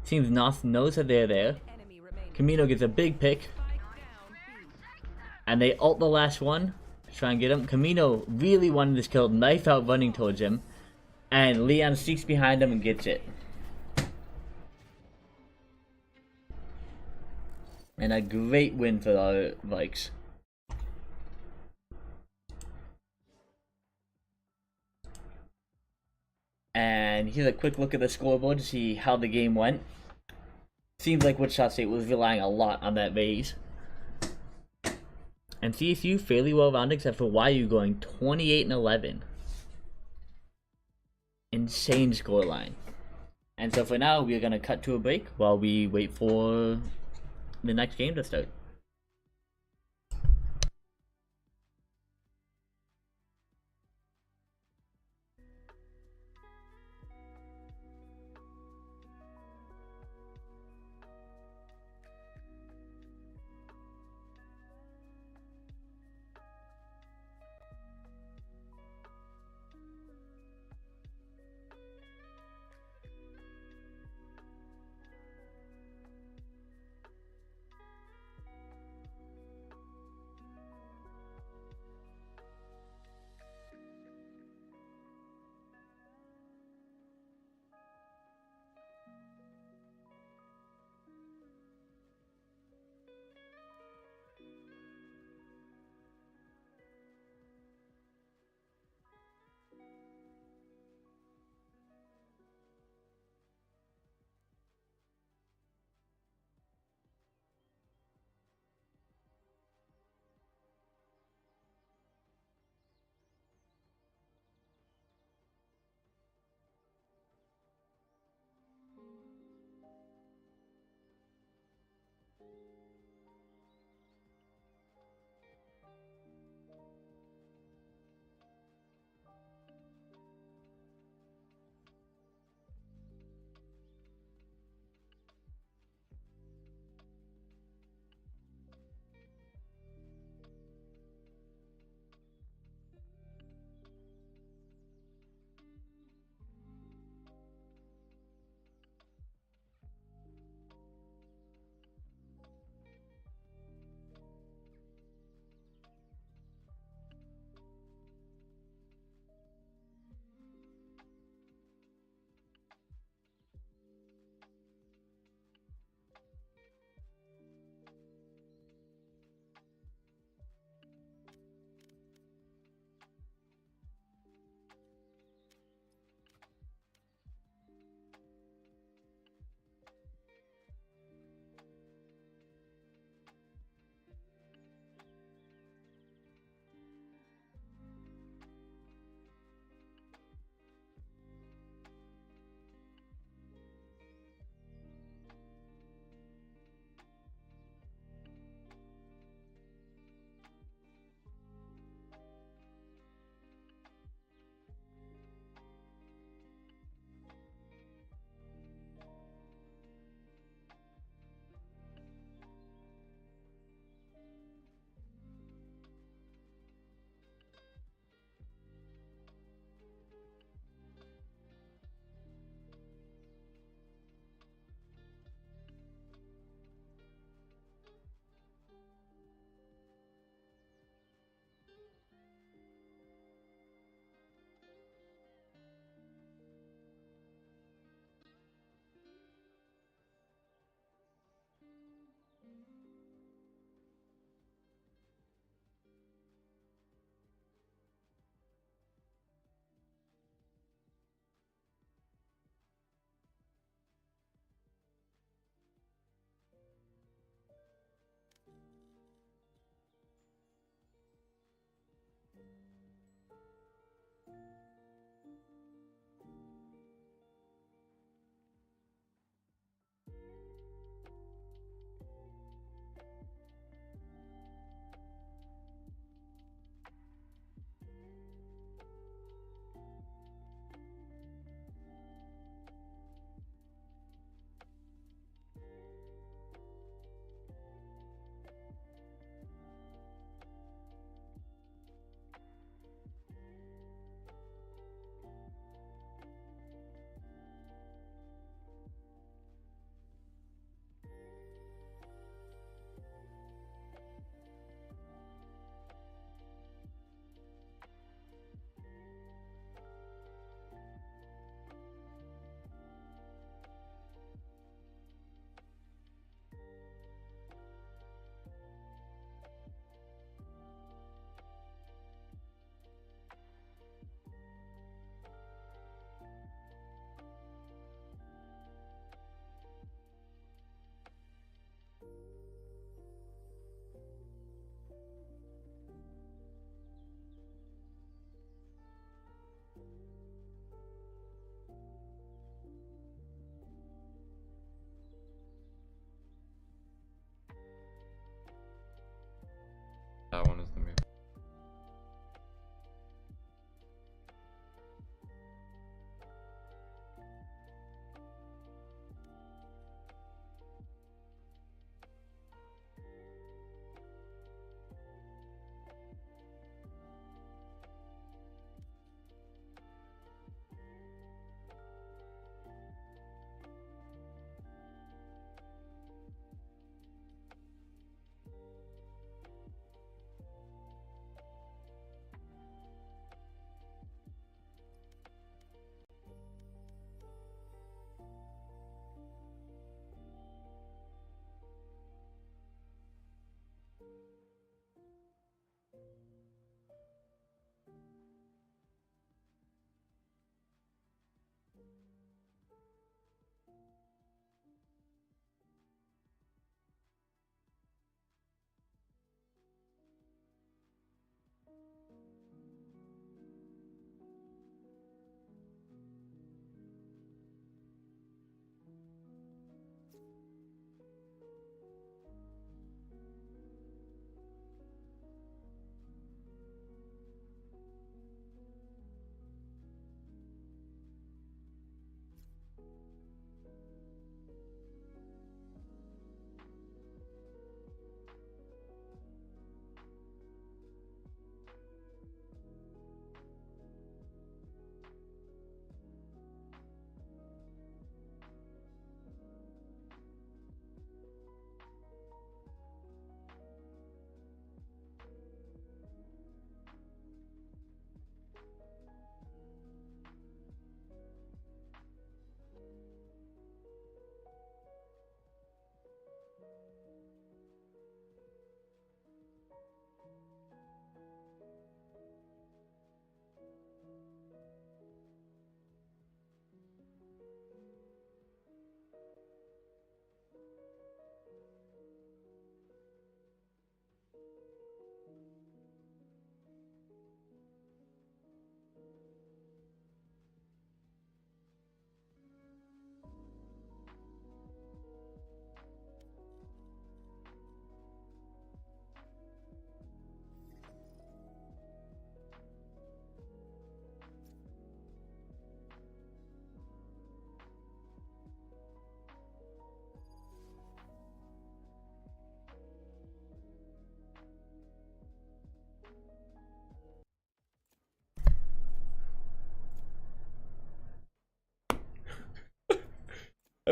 Speaker 1: Seems North knows that they're there.
Speaker 2: Enemy remaining.
Speaker 1: Camino gets a big pick.
Speaker 2: Spike down B.
Speaker 1: And they ult the last one to try and get him. Camino really wanted this kill, knife out running towards him. And Leon sneaks behind him and gets it. And a great win for the Vikes. And here's a quick look at the scoreboard to see how the game went. Seems like Wichita State was relying a lot on that Raze. And CSU fairly well rounded except for YU going 28-11. Insane scoreline. And so for now, we're going to cut to a break while we wait for the next game to start.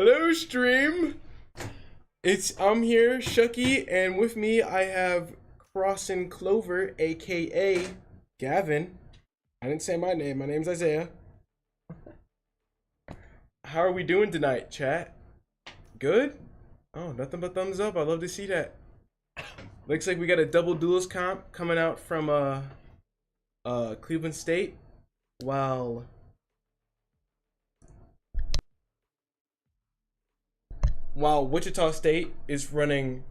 Speaker 6: Hello, stream. I'm here, Shucky, and with me I have Crossin' Clover, aka Gavin. I didn't say my name. My name's Isaiah. How are we doing tonight, chat? Good? Oh, nothing but thumbs up. I love to see that. Looks like we got a double duelist comp coming out from Cleveland State, while Wichita State is running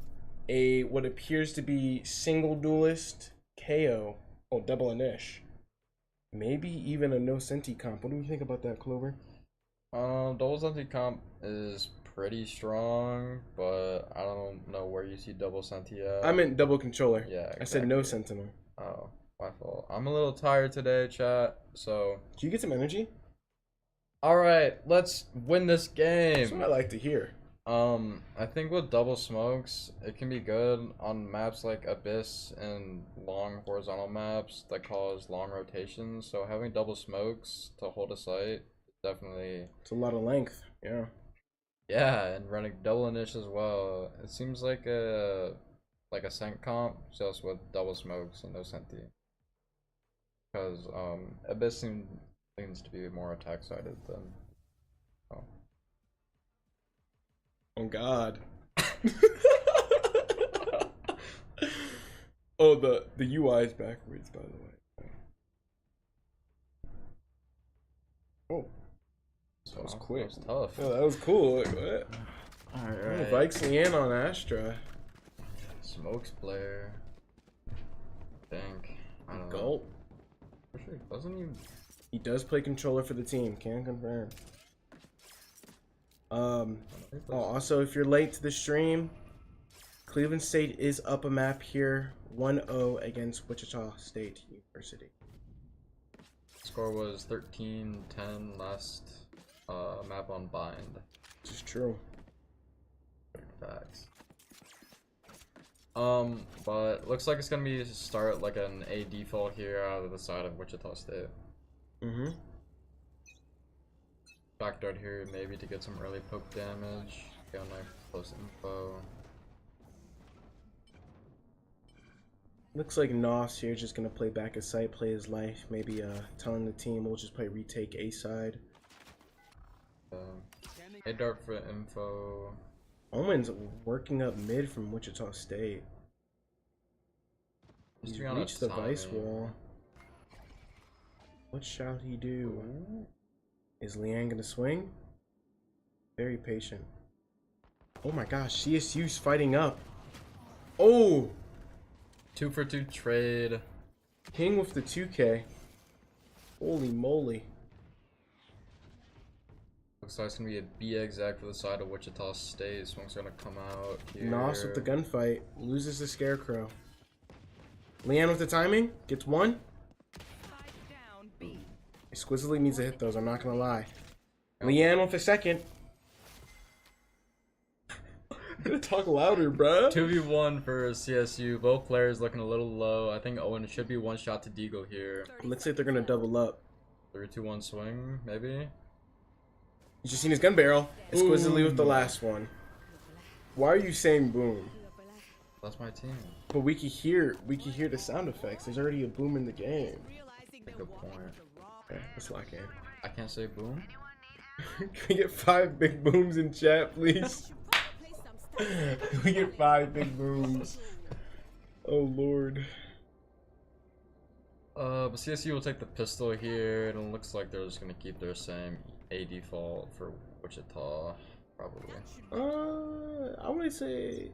Speaker 6: a what appears to be single duelist KO. Oh, double inish. Maybe even a no senti comp. What do you think about that, Clover?
Speaker 7: Double senti comp is pretty strong, but I don't know where you see double senti at.
Speaker 6: I meant double controller.
Speaker 7: Yeah, exactly.
Speaker 6: I said no sentinel.
Speaker 7: Oh, my fault. I'm a little tired today, chat, so...
Speaker 6: Can you get some energy?
Speaker 7: Alright, let's win this game!
Speaker 6: That's what I like to hear.
Speaker 7: I think with double smokes, it can be good on maps like Abyss and long horizontal maps that cause long rotations, so having double smokes to hold a site definitely...
Speaker 6: It's a lot of length, yeah.
Speaker 7: Yeah, and running double inish as well. It seems like a scent comp, just with double smokes and no senti. Because Abyss seems to be more attack sided than.
Speaker 6: Oh God. Oh, the UI is backwards, by the way. Oh. That was quick.
Speaker 7: That was tough.
Speaker 6: Oh, that was cool. Like, what?
Speaker 7: Alright.
Speaker 6: Oh, Vikes Leanne on Astra.
Speaker 7: Smokes player. I think. I don't know.
Speaker 6: Gulp.
Speaker 7: Sure, doesn't he?
Speaker 6: He does play controller for the team. Can confirm. Oh, also, if you're late to the stream, Cleveland State is up a map here, 1-0 against Wichita State University.
Speaker 7: Score was 13-10 last map on bind.
Speaker 6: This is true.
Speaker 7: Facts. But looks like it's gonna be start like an A default here out of the side of Wichita State.
Speaker 6: Mm-hmm.
Speaker 7: Backdart here maybe to get some early poke damage. Get on my close info.
Speaker 6: Looks like Nos here just gonna play back his site, play his life, maybe telling the team we'll just play retake A side.
Speaker 7: A dart for info.
Speaker 6: Omen's working up mid from Wichita State. He's reached the vice wall. What shall he do? Is Leanne gonna swing? Very patient. Oh my gosh, CSU's fighting up. Oh!
Speaker 7: 2 for 2 trade.
Speaker 6: King with the 2K. Holy moly.
Speaker 7: Looks like it's gonna be a B exec for the side of Wichita State. Smoke's gonna come out here.
Speaker 6: Nos with the gunfight. Loses the scarecrow. Leanne with the timing. Gets one.
Speaker 2: Down B.
Speaker 6: Exquisitely needs to hit those, I'm not gonna lie. Leanne with the second. Gotta talk louder, bruh.
Speaker 7: 2v1 for CSU. Both players looking a little low. I think Owen should be one shot to Deagle here.
Speaker 6: Looks like they're gonna double up.
Speaker 7: 3-2-1 swing, maybe?
Speaker 6: You just seen his gun barrel. Exquisitely with the last one. Why are you saying boom?
Speaker 7: That's my team.
Speaker 6: But we can hear the sound effects. There's already a boom in the game.
Speaker 7: Good point.
Speaker 6: Okay, let's lock in.
Speaker 7: I can't say boom.
Speaker 6: Can we get 5 big booms in chat, please? Can we get 5 big booms? Oh lord.
Speaker 7: But CSU will take the pistol here, and it looks like they're just gonna keep their same A default for Wichita, probably.
Speaker 6: I would say.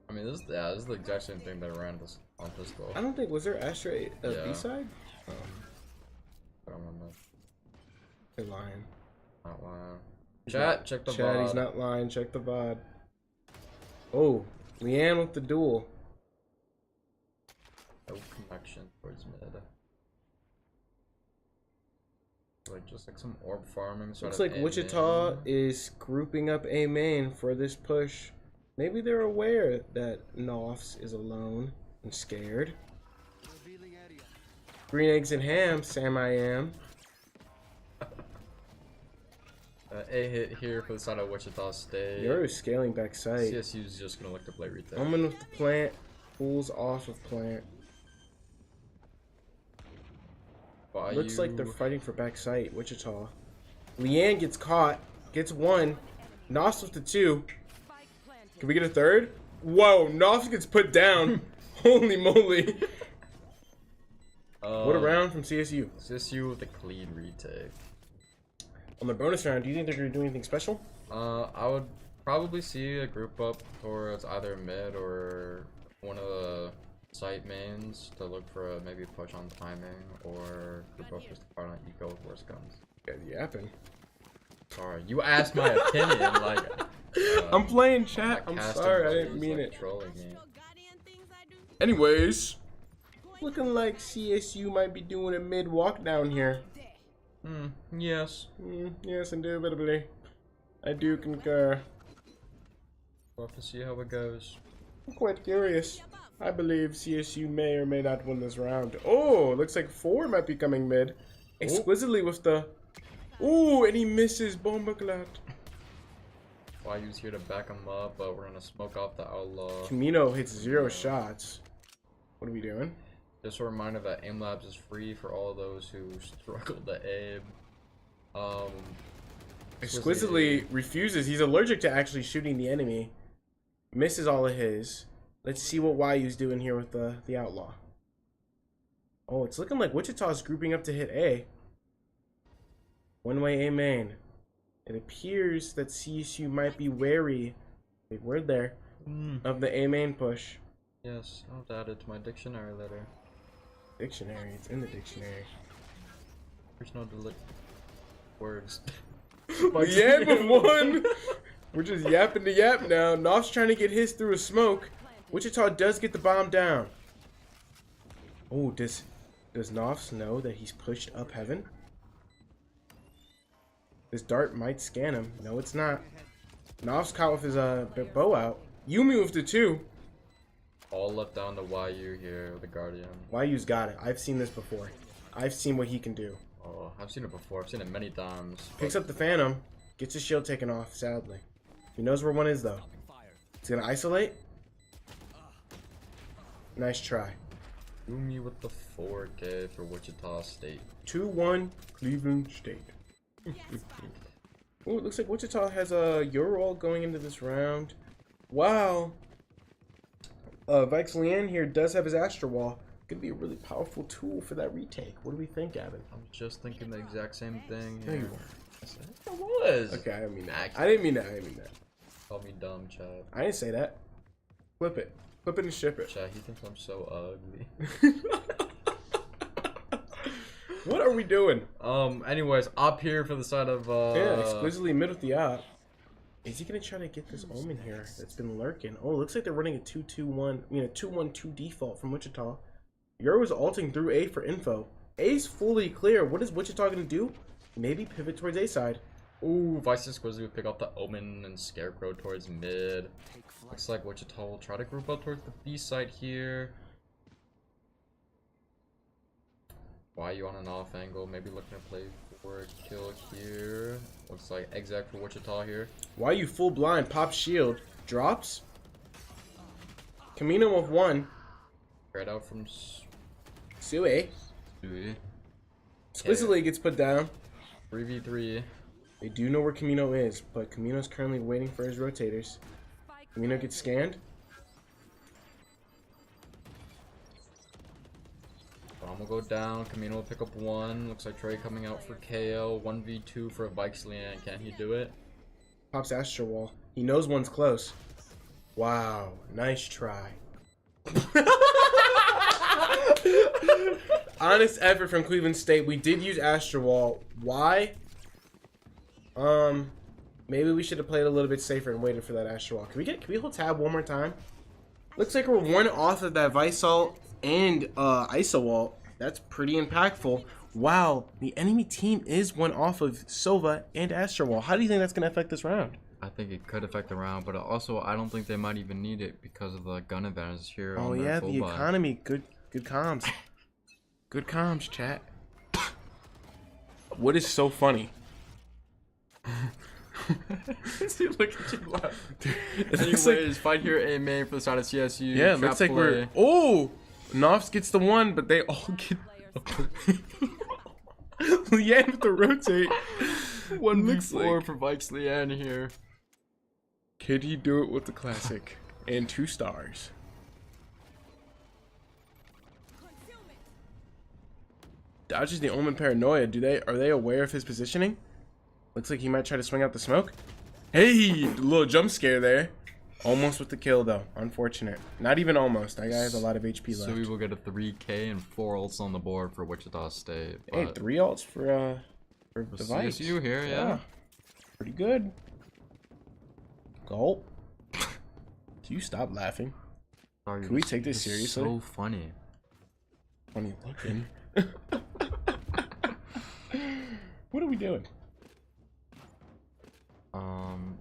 Speaker 7: I mean, this is the exact same thing that ran this on pistol.
Speaker 6: I don't think was there Astra
Speaker 7: Yeah.
Speaker 6: B side?
Speaker 7: I don't remember.
Speaker 6: They're lying.
Speaker 7: Not lying. Chat, check the
Speaker 6: Chat,
Speaker 7: VOD.
Speaker 6: he's not lying. Check the VOD. Oh, Leanne with the duel.
Speaker 7: No connection towards mid. Like just like some orb farming. Sort
Speaker 6: Looks
Speaker 7: of
Speaker 6: like
Speaker 7: A
Speaker 6: Wichita
Speaker 7: main.
Speaker 6: is grouping up A main for this push. Maybe they're aware that Nos is alone and scared. Green eggs and ham, Sam I am.
Speaker 7: A hit here for the side of Wichita State.
Speaker 6: You're scaling back sight.
Speaker 7: CSU's just gonna look to play retail.
Speaker 6: Omen with the plant. Pulls off of plant. Looks like they're fighting for back sight. Wichita. Leanne gets caught. Gets one. Nos with the two.
Speaker 2: Spike planted.
Speaker 6: Can we get a third? Whoa, Nos gets put down. Holy moly. What a round from CSU.
Speaker 7: CSU with a clean retake.
Speaker 6: On the bonus round, do you think they're going to do anything special?
Speaker 7: I would probably see a group up towards either mid or one of the site mains to look for a maybe push on timing, or group up just to fight on eco with worse guns.
Speaker 6: You guys yapping.
Speaker 7: Sorry, you asked my opinion. Like,
Speaker 6: I'm playing chat.
Speaker 7: my
Speaker 6: I'm
Speaker 7: casting
Speaker 6: sorry, I
Speaker 7: voice
Speaker 6: didn't
Speaker 7: is,
Speaker 6: mean
Speaker 7: like,
Speaker 6: it.
Speaker 7: trolling me.
Speaker 6: Anyways, looking like CSU might be doing a mid walk down here.
Speaker 7: Yes.
Speaker 6: Yes, indubitably. I do concur.
Speaker 7: We'll have to see how it goes.
Speaker 6: I'm quite curious. I believe CSU may or may not win this round. Oh, looks like 4 might be coming mid. Exquisitely with the... Ooh, and he misses Bombaclat.
Speaker 7: YU's here to back him up, but we're gonna smoke off the outlaw.
Speaker 6: Camino hits 0 shots. What are we doing?
Speaker 7: Just a reminder that aim labs is free for all those who struggle to aim.
Speaker 6: Exquisitely refuses. He's allergic to actually shooting the enemy. Misses all of his. Let's see what YU's doing here with the outlaw. Oh, it's looking like Wichita's grouping up to hit A. One way A main. It appears that CSU might be wary, big word there, of the A main push.
Speaker 7: Yes, I'll add it to my dictionary later.
Speaker 6: Dictionary, it's in the dictionary.
Speaker 7: There's no words.
Speaker 6: Yeah, but one. We're just yapping to yap now. Knopf's trying to get his through a smoke. Wichita does get the bomb down. Oh, does Knopf's know that he's pushed up heaven? This dart might scan him. No, it's not. Knopf's caught with his bow out. Yumi with the 2.
Speaker 7: All left down to YU here with the Guardian.
Speaker 6: YU's got it. I've seen this before. I've seen what he can do.
Speaker 7: Oh, I've seen it before. I've seen it many times.
Speaker 6: Picks up the Phantom. Gets his shield taken off, sadly. He knows where one is, though. He's going to isolate. Nice try.
Speaker 7: Yumi with the 4K for Wichita State.
Speaker 6: 2-1 Cleveland State. Oh, it looks like Wichita has a Eurol going into this round. Wow. Vikes Leanne here does have his Astro Wall. Could be a really powerful tool for that retake. What do we think, Gavin?
Speaker 7: I'm just thinking the exact same thing.
Speaker 6: No, you
Speaker 7: here.
Speaker 6: weren't.
Speaker 7: I was.
Speaker 6: Okay, I didn't mean that. I didn't mean that. I didn't mean that.
Speaker 7: Call me dumb, Chad.
Speaker 6: I didn't say that. Flip it. Flip it and ship it.
Speaker 7: Chad, he thinks I'm so ugly.
Speaker 6: What are we doing?
Speaker 7: Anyways, up here for the side of
Speaker 6: Yeah, exquisitely mid with the op. Is he gonna try to get this Omen here that's been lurking? Oh, looks like they're running a 2-2-1. I mean a 2-1-2 default from Wichita. Euro's ulting through A for info. A's fully clear. What is Wichita gonna do? Maybe pivot towards A side.
Speaker 7: Ooh, Vice Exquisite would pick up the Omen and Scarecrow towards mid. Looks like Wichita will try to group up towards the B side here. YU on an off angle, maybe looking to play for a kill here. Looks like exact for Wichita here.
Speaker 6: YU full blind, pop shield, drops. Camino with 1.
Speaker 7: Right out from
Speaker 6: Sue. Exquisitely gets put down.
Speaker 7: 3v3.
Speaker 6: They do know where Camino is, but Camino's currently waiting for his rotators. Camino gets scanned.
Speaker 7: Bomb will go down. Camino will pick up 1. Looks like Trey coming out for KO. 1v2 for a Vikes Leanne. Can he do it?
Speaker 6: Pops Astro Wall. He knows one's close. Wow, nice try. Honest effort from Cleveland State. We did use Astro Wall. Why? Maybe we should have played a little bit safer and waited for that Astro Wall. Can we hold tab one more time? Looks like we're 1 off of that Visalt and ISO Wall. That's pretty impactful. Wow, the enemy team is 1 off of Silva and Astro Wall. How do you think that's gonna affect this round?
Speaker 7: I think it could affect the round, but also I don't think they might even need it because of the gun advantage here.
Speaker 6: Oh
Speaker 7: on their
Speaker 6: yeah,
Speaker 7: full
Speaker 6: the
Speaker 7: buy.
Speaker 6: economy. Good comms. Good comms, chat. What is so funny?
Speaker 7: See, look at you laugh.
Speaker 6: It looks like-
Speaker 7: Anyways, fight here, A main for the side of CSU.
Speaker 6: Yeah, it looks like we're. Oh, Nofs gets the one, but they all get. Leanne with the rotate.
Speaker 7: 1v4 for Vikes Leanne here.
Speaker 6: Can he do it with the classic? And 2 stars. Dodges the Omen paranoia. Are they aware of his positioning? Looks like he might try to swing out the smoke. Hey, a little jump scare there. Almost with the kill though. Unfortunate. Not even almost. That guy has a lot of HP left.
Speaker 7: So we will get a 3K and 4 ults on the board for Wichita State.
Speaker 6: Hey,
Speaker 7: But
Speaker 6: 3 ults for the Vikes.
Speaker 7: CSU here, yeah.
Speaker 6: Pretty good. Gulp. Do you stop laughing?
Speaker 7: Sorry,
Speaker 6: Can we take this
Speaker 7: you're
Speaker 6: seriously?
Speaker 7: So funny.
Speaker 6: Funny looking. What are we doing?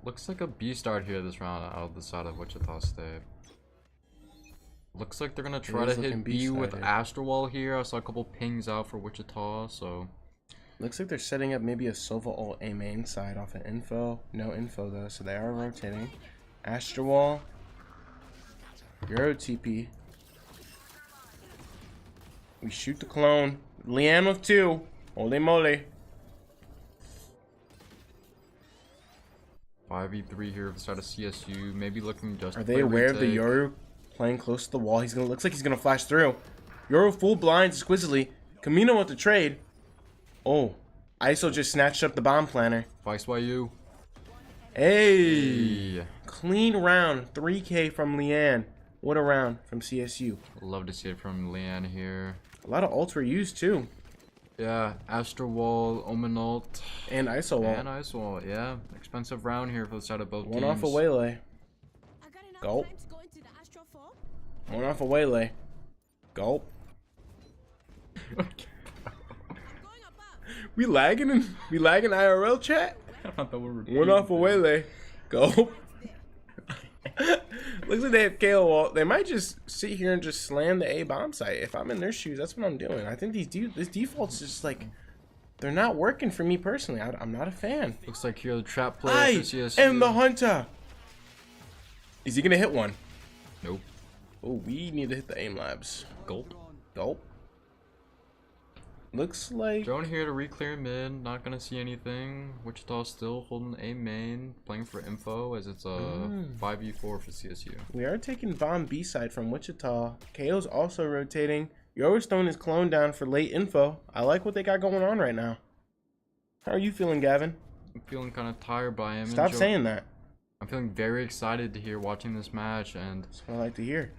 Speaker 7: Looks like a B start here this round out of the side of Wichita State. Looks like they're gonna try to
Speaker 6: is looking
Speaker 7: hit B with
Speaker 6: B-sided.
Speaker 7: Astrowall here. I saw a couple pings out for Wichita, so
Speaker 6: Looks like they're setting up maybe a Sova ult A main side off of info. No info though, so they are rotating. Astrowall. Euro TP. We shoot the clone. Leanne with 2. Holy moly.
Speaker 7: 5v3 here for the side of CSU. Maybe looking just.
Speaker 6: Are they aware of the
Speaker 7: retake.
Speaker 6: Yoru playing close to the wall? Looks like he's gonna flash through. Yoru full blinds exquisitely. Camino with the trade. Oh, ISO just snatched up the bomb planner.
Speaker 7: Vice YU.
Speaker 6: Hey,
Speaker 7: Yeah.
Speaker 6: clean round. 3K from Leanne. What a round from CSU.
Speaker 7: Love to see it from Leanne here.
Speaker 6: A lot of ults were used too,
Speaker 7: Yeah, Astrowall, Omenult,
Speaker 6: and ISO ult.
Speaker 7: and Icewall. Yeah, expensive round here for the side of both
Speaker 6: One
Speaker 7: teams.
Speaker 6: off a waylay.
Speaker 4: I got enough
Speaker 6: Gulp.
Speaker 4: time to go into the Astro 4.
Speaker 6: One off a waylay. Gulp.
Speaker 4: Going up.
Speaker 6: We lagging IRL chat. One off a waylay. Gulp. Looks like they have KO ult. They might just sit here and just slam the A bomb site. If I'm in their shoes, that's what I'm doing. I think this default's just like, they're not working for me personally. I'm not a fan.
Speaker 7: Looks like here the trap player
Speaker 6: I
Speaker 7: for CSU.
Speaker 6: am the hunter. Is he gonna hit one?
Speaker 7: Nope.
Speaker 6: Oh, we need to hit the aim labs.
Speaker 7: Gulp.
Speaker 6: Gulp. Looks like
Speaker 7: Drone here to re-clear mid. Not gonna see anything. Wichita still holding A main, playing for info as it's a 5v4 for CSU.
Speaker 6: we are taking bomb B side from Wichita. KO's also rotating. Yorstone is cloned down for late info. I like what they got going on right now. How are you feeling, Gavin?
Speaker 7: I'm feeling kind of tired by him.
Speaker 6: Stop saying that.
Speaker 7: I'm feeling very excited to hear watching this match, and
Speaker 6: That's what I like to hear.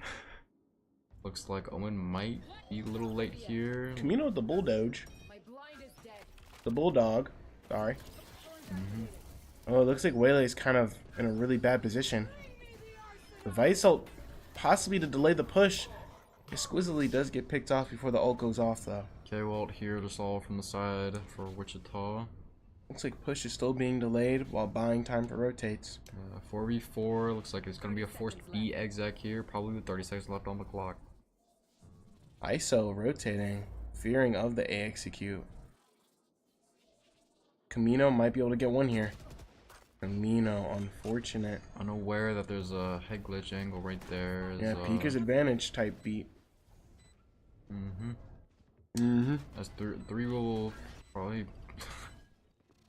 Speaker 7: looks like Owen might be a little late here.
Speaker 6: Camino with the Bulldoge.
Speaker 2: My blind is dead.
Speaker 6: The Bulldog. Sorry. Oh, it looks like Waylay's kind of in a really bad position. The Vice ult, possibly to delay the push, exquisitely does get picked off before the ult goes off, though.
Speaker 7: K-Walt here to solve from the side for Wichita.
Speaker 6: Looks like push is still being delayed while buying time for rotates.
Speaker 7: 4v4, looks like it's going to be a forced B exec here, probably with 30 seconds left on the clock.
Speaker 6: ISO rotating, fearing of the A execute. Camino might be able to get one here. Camino, unfortunate.
Speaker 7: Unaware that there's a head glitch angle right there.
Speaker 6: Yeah, Peeker's advantage type beat.
Speaker 7: As three will probably...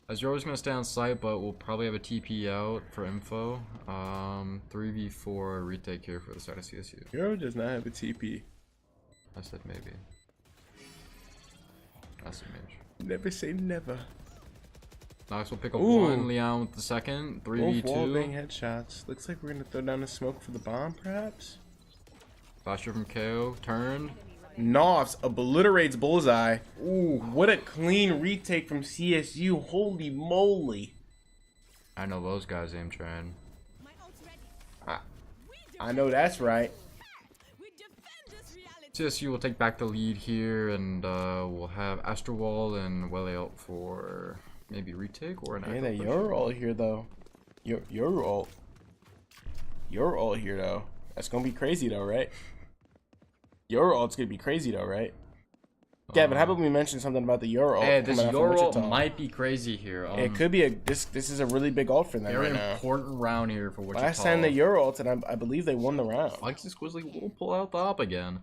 Speaker 7: As you're always going to stay on site, but we'll probably have a TP out for info. 3v4 retake here for the side of CSU.
Speaker 6: Hero does not have a TP.
Speaker 7: I said maybe. That's a mage.
Speaker 6: Never say never.
Speaker 7: Nox will pick up
Speaker 6: Ooh.
Speaker 7: one. Leon with the second.
Speaker 6: Both wallbang
Speaker 7: 3v2.
Speaker 6: headshots. Looks like we're gonna throw down the smoke for the bomb, perhaps.
Speaker 7: Flasher from KO. Turn.
Speaker 6: Nofs obliterates Bullseye. Ooh, what a clean retake from CSU. Holy moly.
Speaker 7: I know those guys aim train.
Speaker 4: My ult's ready.
Speaker 6: I know that's right.
Speaker 4: We defend this reality.
Speaker 7: CSU will take back the lead here, and we'll have Astrowall and Welly out for maybe retake or an
Speaker 6: Yeah,
Speaker 7: echo
Speaker 6: that
Speaker 7: push.
Speaker 6: you're all here though. You're all here though. That's gonna be crazy though, right? Your ult's gonna be crazy though, right? Yeah, but how about we mention something about the Euro?
Speaker 7: Hey, this
Speaker 6: coming out from
Speaker 7: Euro
Speaker 6: Wichita?
Speaker 7: might be crazy here.
Speaker 6: It could be this is a really big ult for them
Speaker 7: very
Speaker 6: right now.
Speaker 7: important round here for Wichita.
Speaker 6: Last time the Euro ult, and I believe they won the round.
Speaker 7: Vikes and Squizzly will pull out the op again.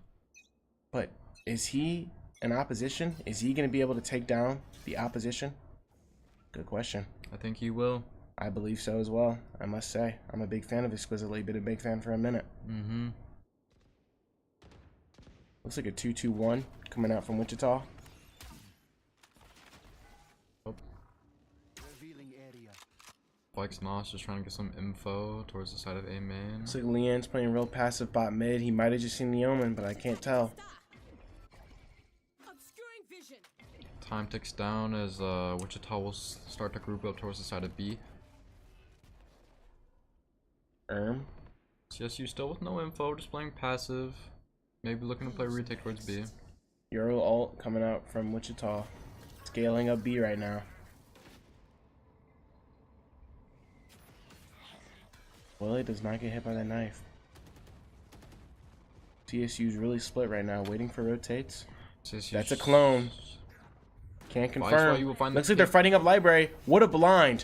Speaker 6: But is he an opposition? Is he going to be able to take down the opposition? Good question.
Speaker 7: I think he will.
Speaker 6: I believe so as well. I must say, I'm a big fan of Exquisitely. Been a big fan for a minute.
Speaker 7: Mm-hmm.
Speaker 6: Looks like a 2-2-1 coming out from Wichita.
Speaker 3: Revealing area.
Speaker 7: Vikes Nos just trying to get some info towards the side of A main.
Speaker 6: Looks like Leanne's playing real passive bot mid. He might have just seen the omen, but I can't tell.
Speaker 4: Obscuring vision.
Speaker 7: Time ticks down as Wichita will start to group up towards the side of B. CSU still with no info, just playing passive. Maybe looking to play retake towards B.
Speaker 6: Euro ult coming out from Wichita. Scaling up B right now. Willie does not get hit by that knife. CSU's really split right now, waiting for rotates.
Speaker 7: CSU
Speaker 6: That's a clone. Can't
Speaker 7: Why
Speaker 6: confirm.
Speaker 7: you will find
Speaker 6: Looks
Speaker 7: the
Speaker 6: like they're fighting up library. What a blind.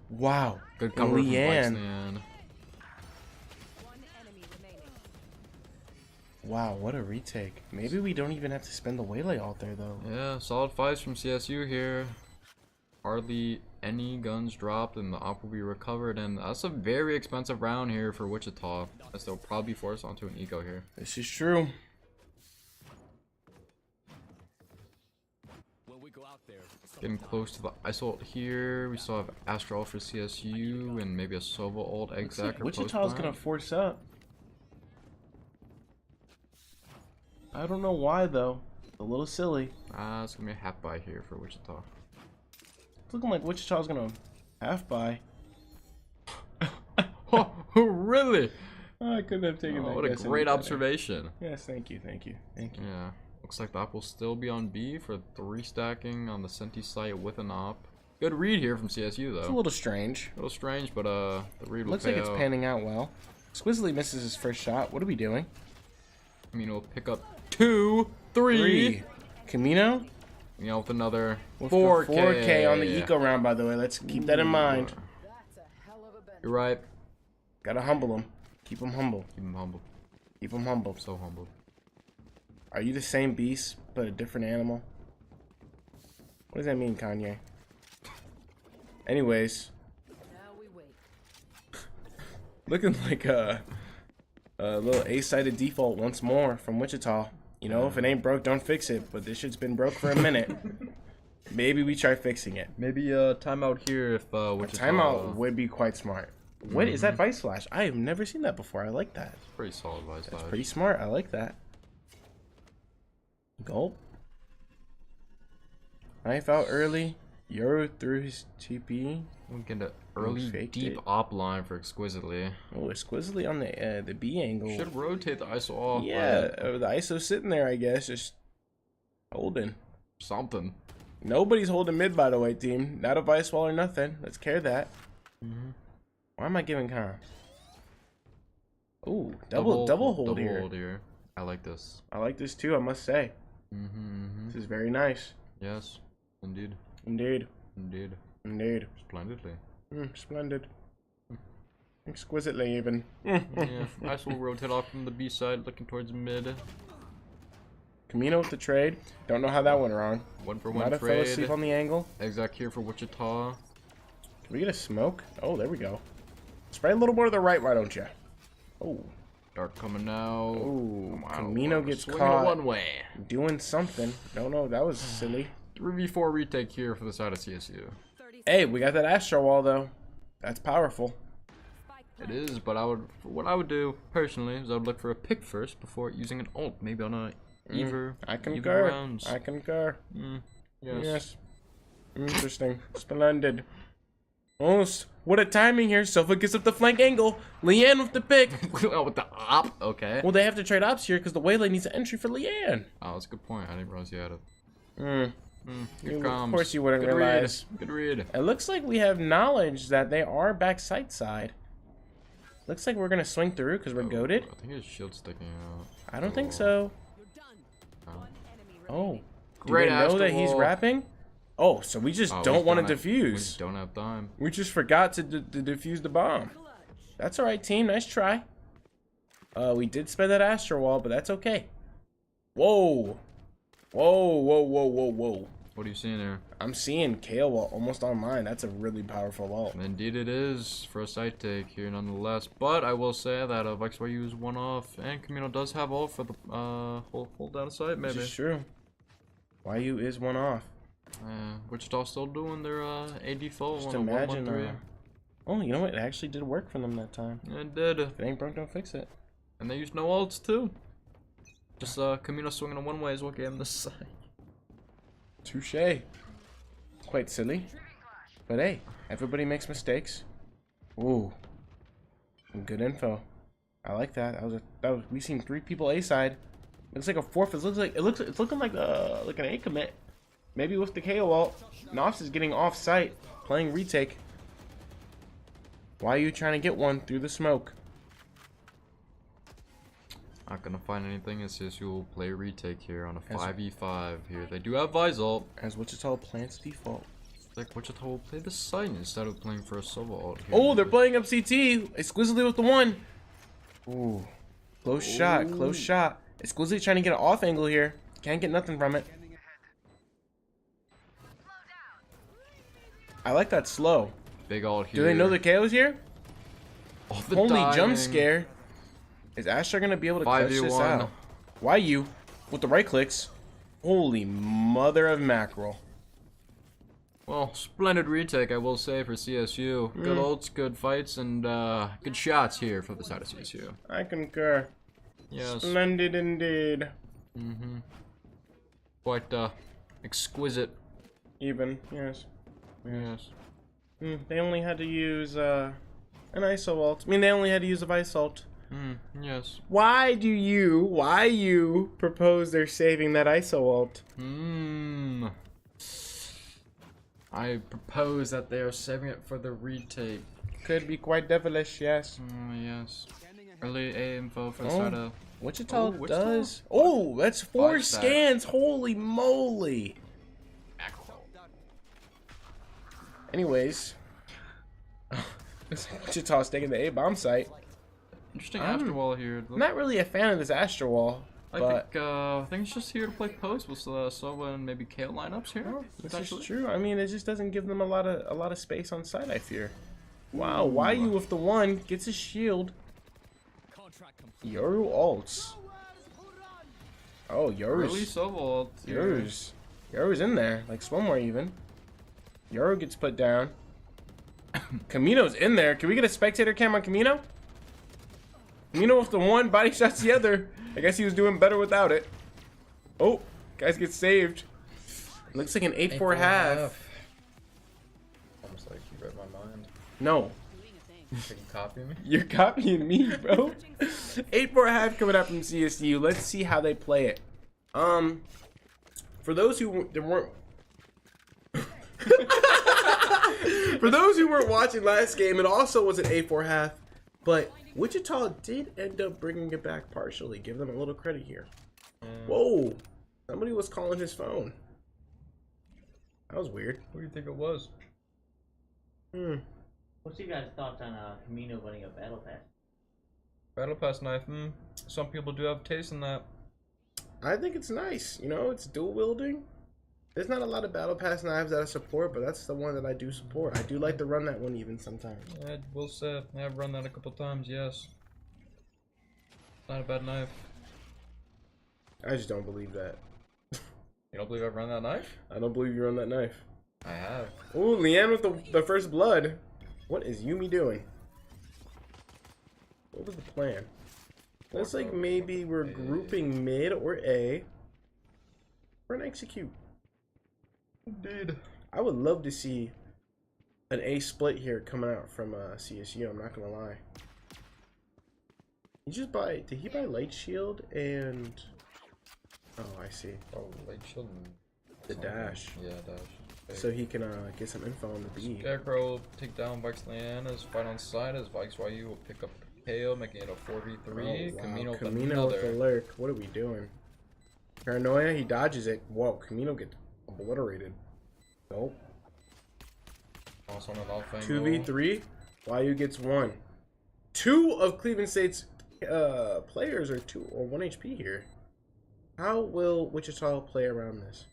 Speaker 6: Wow.
Speaker 7: good cover from Vikes,
Speaker 6: Leanne.
Speaker 7: Leanne.
Speaker 2: One enemy remaining.
Speaker 6: Wow, what a retake. Maybe we don't even have to spend the waylay out there though.
Speaker 7: Yeah, solid fights from CSU here. Hardly any guns dropped and the op will be recovered, and that's a very expensive round here for Wichita, as they'll probably be forced onto an eco here.
Speaker 6: This is true.
Speaker 3: When we go out there,
Speaker 7: Getting close to the ice ult here. We still have Astra ult for CSU and maybe a Sova ult exact or
Speaker 6: Wichita's
Speaker 7: post
Speaker 6: gonna
Speaker 7: plant.
Speaker 6: force up. I don't know why though. It's a little silly.
Speaker 7: It's gonna be a half buy here for Wichita.
Speaker 6: It's looking like Wichita's gonna half buy.
Speaker 7: Oh, really?
Speaker 6: I couldn't have taken that.
Speaker 7: What a
Speaker 6: guess any
Speaker 7: great
Speaker 6: better.
Speaker 7: observation.
Speaker 6: Yes, thank you, thank you, thank you.
Speaker 7: Yeah. Looks like the op will still be on B for 3 stacking on the Senti site with an op. Good read here from CSU though.
Speaker 6: It's a little strange.
Speaker 7: A little strange, but the read will
Speaker 6: Looks
Speaker 7: pay
Speaker 6: like it's
Speaker 7: out.
Speaker 6: panning out well. Squizzly misses his first shot. What are we doing?
Speaker 7: I mean, we'll pick up 2, 3.
Speaker 6: Camino
Speaker 7: You know, with another
Speaker 6: with
Speaker 7: 4K.
Speaker 6: the 4K on the eco round, by the way. Let's keep that in mind.
Speaker 2: That's a hell of a bench.
Speaker 7: You're right.
Speaker 6: Gotta humble him. Keep him humble.
Speaker 7: Keep him humble.
Speaker 6: Keep him humble.
Speaker 7: So humble.
Speaker 6: Are you the same beast, but a different animal? What does that mean, Kanye? Anyways,
Speaker 2: Now we wait.
Speaker 6: looking like a little A-sided default once more from Wichita. You know, if it ain't broke, don't fix it. But this shit's been broke for a minute. Maybe we try fixing it.
Speaker 7: Maybe a timeout here if Wichita.
Speaker 6: Timeout would be quite smart. What is that Vice Flash? I have never seen that before. I like that.
Speaker 7: Pretty solid Vice
Speaker 6: That's
Speaker 7: Flash.
Speaker 6: pretty smart. I like that. Gulp. Knife out early. Euro through his TP.
Speaker 7: We'll get an early
Speaker 6: faked
Speaker 7: deep
Speaker 6: it.
Speaker 7: op line for Exquisitely.
Speaker 6: Oh, exquisitely on the B angle.
Speaker 7: Should rotate the ISO off.
Speaker 6: Yeah,
Speaker 7: but
Speaker 6: the ISO sitting there, I guess, just holding.
Speaker 7: something.
Speaker 6: Nobody's holding mid, by the way, team. Not a vice wall or nothing. Let's care that. Why am I giving con? Ooh, double hold here.
Speaker 7: Hold here. I like this.
Speaker 6: I like this too, I must say. This is very nice.
Speaker 7: Yes, indeed.
Speaker 6: Indeed.
Speaker 7: Indeed.
Speaker 6: Indeed.
Speaker 7: Splendidly.
Speaker 6: Splendid. Exquisitely, even.
Speaker 7: Yeah, ISO will rotate off from the B side, looking towards mid.
Speaker 6: Camino with the trade. Don't know how that went wrong.
Speaker 7: 1-for-1
Speaker 6: Might have fell
Speaker 7: trade.
Speaker 6: asleep on the angle.
Speaker 7: Exact here for Wichita.
Speaker 6: Can we get a smoke? Oh, there we go. Spray a little more to the right, why don't you? Oh.
Speaker 7: Dark coming now.
Speaker 6: Ooh,
Speaker 7: Wow,
Speaker 6: Camino
Speaker 7: we're
Speaker 6: gets
Speaker 7: swinging
Speaker 6: caught
Speaker 7: one way.
Speaker 6: doing something. No, that was silly.
Speaker 7: 3v4 retake here for the side of CSU.
Speaker 2: 30
Speaker 6: Hey, we got that Astro Wall, though. That's powerful.
Speaker 2: spike
Speaker 7: It is, but what I would do personally is I would look for a pick first before using an ult, maybe on a even.
Speaker 6: I
Speaker 7: even
Speaker 6: concur.
Speaker 7: rounds.
Speaker 6: I concur.
Speaker 7: Yes.
Speaker 6: Yes. Interesting. Splendid. Oh, what a timing here. Sofa gets up the flank angle. Leanne with the pick.
Speaker 7: Oh, with the op. Okay.
Speaker 6: Well, they have to trade ops here because the Waylay needs an entry for Leanne.
Speaker 7: Oh, that's a good point. I didn't realize you had it. Here
Speaker 6: Of
Speaker 7: comes.
Speaker 6: course you wouldn't
Speaker 7: Good
Speaker 6: realize.
Speaker 7: Read. Good read.
Speaker 6: It looks like we have knowledge that they are back side. Looks like we're going to swing through because we're goaded.
Speaker 7: I think his shield's sticking out.
Speaker 6: I don't think so.
Speaker 2: You're done. One enemy
Speaker 6: Oh.
Speaker 2: remaining.
Speaker 6: Do they know that he's
Speaker 7: Astral.
Speaker 6: rapping? Oh, so we just don't want to
Speaker 7: We
Speaker 6: defuse.
Speaker 7: just don't have time.
Speaker 6: We just forgot to defuse the bomb. That's all right, team. Nice try. We did spend that Astro wall, but that's okay. Whoa. Whoa, whoa, whoa, whoa, whoa.
Speaker 7: What are you seeing there?
Speaker 6: I'm seeing Kale wall almost on mine. That's a really powerful wall.
Speaker 7: Indeed it is for a side take here nonetheless. But I will say that Vikes use one off, and Camino does have ult for the hold down side maybe.
Speaker 6: This is true. YU is one off.
Speaker 7: Wichita still doing their AD full.
Speaker 6: Just
Speaker 7: 101,
Speaker 6: imagine.
Speaker 7: 113.
Speaker 6: Oh, you know what? It actually did work for them that time.
Speaker 7: It did.
Speaker 6: If it ain't broke, don't fix it.
Speaker 7: And they used no ults too. Just Camino swinging on one way is what gave him this side.
Speaker 6: Touche. Quite silly. But hey, everybody makes mistakes. Ooh. Good info. I like that. We seen 3 people A side. Looks like a 4th. It's looking like an A commit. Maybe with the KO ult. Nox is getting off site, playing retake. Why are you trying to get one through the smoke?
Speaker 7: Not gonna find anything. As CSU will play retake here on a 5v5 here. They do have Visalt.
Speaker 6: As Wichita plants default.
Speaker 7: Like Wichita will play the side instead of playing for a solo ult here.
Speaker 6: Oh, they're playing up CT. Exquisitely with the 1. Ooh. Close shot. Close shot. Exquisitely trying to get an off angle here. Can't get nothing from it. I like that slow.
Speaker 7: Big ult here.
Speaker 6: Do they know the KO's here?
Speaker 7: Oh, the
Speaker 6: Holy
Speaker 7: dying.
Speaker 6: jump scare. Is Astra gonna be able to clutch this
Speaker 7: 5v1.
Speaker 6: out? Why you? With the right clicks. Holy mother of mackerel.
Speaker 7: Well, splendid retake, I will say, for CSU. Good ults, good fights, and good shots here for the side of CSU.
Speaker 6: I concur.
Speaker 7: Yes.
Speaker 6: Splendid indeed.
Speaker 7: Quite exquisite.
Speaker 6: Even, yes.
Speaker 7: Yes.
Speaker 6: They only had to use an ISO ult. I mean, they only had to use a Vice ult.
Speaker 7: Yes.
Speaker 6: Why you propose they're saving that ISO ult?
Speaker 7: I propose that they are saving it for the retake.
Speaker 6: Could be quite devilish, yes.
Speaker 7: Yes. Early A info for the side of...
Speaker 6: Wichita
Speaker 7: Wichita?
Speaker 6: does. Oh, that's 4
Speaker 7: Fudge that.
Speaker 6: scans. Holy moly. Anyways, Wichita's taking the A bomb site.
Speaker 7: Interesting Astro Wall here.
Speaker 6: I'm not really a fan of this Astro Wall, but
Speaker 7: I think it's just here to play post with Sova and maybe Kale lineups here.
Speaker 6: this is true. I mean, it just doesn't give them a lot of space on site, I fear. Wow, YU with the 1 gets his shield. Yoru ults. Oh,
Speaker 7: Early
Speaker 6: Yoru's.
Speaker 7: Sova ult.
Speaker 6: Yoru's in there, like Swimwear even. Yoru gets put down. Camino's in there. Can we get a spectator cam on Camino? Camino with the 1, body shots the other. I guess he was doing better without it. Oh, guys get saved. Looks like an 8-4 half.
Speaker 7: Almost like you read my mind.
Speaker 6: No,
Speaker 7: Can you copy me?
Speaker 6: you're copying me, bro. 8-4 half coming out from CSU. Let's see how they play it. For those who weren't for those who weren't watching last game, it also was an 8-4 half, but Wichita did end up bringing it back partially. Give them a little credit here. Whoa, somebody was calling his phone. That was weird.
Speaker 7: What do you think it was?
Speaker 1: What's your guys' thoughts on Camino winning a battle pass?
Speaker 7: Battle Pass knife. Some people do have taste in that.
Speaker 6: I think it's nice. You know, it's dual wielding. There's not a lot of battle pass knives that I support, but that's the one that I do support. I do like to run that one even sometimes.
Speaker 7: I will say I've run that a couple times. Yes. Not a bad knife.
Speaker 6: I just don't believe that.
Speaker 7: You don't believe I've run that knife?
Speaker 6: I don't believe you run that knife.
Speaker 7: I have.
Speaker 6: Ooh, Leanne with the first blood. What is Yumi doing? What was the plan? Looks like maybe we're grouping mid or A for an execute.
Speaker 7: Indeed.
Speaker 6: I would love to see an A split here coming out from CSU. I'm not gonna lie. Did he buy Light Shield and? Oh, I see.
Speaker 7: Oh, light shield.
Speaker 6: The dash.
Speaker 7: Yeah, dash.
Speaker 6: So he can get some info on the B.
Speaker 7: Scarecrow take down Vikes Leanna's fight on side as Vikes YU will pick up KO, making it a 4v3.
Speaker 6: Oh, wow.
Speaker 7: Camino with
Speaker 6: Camino with the
Speaker 7: another.
Speaker 6: lurk. What are we doing? Paranoia, he dodges it. Whoa, Camino gets obliterated. Nope.
Speaker 7: Also on an off angle.
Speaker 6: 2v3. YU gets 1. 2 of Cleveland State's players are 2 or 1 HP here. How will Wichita play around this?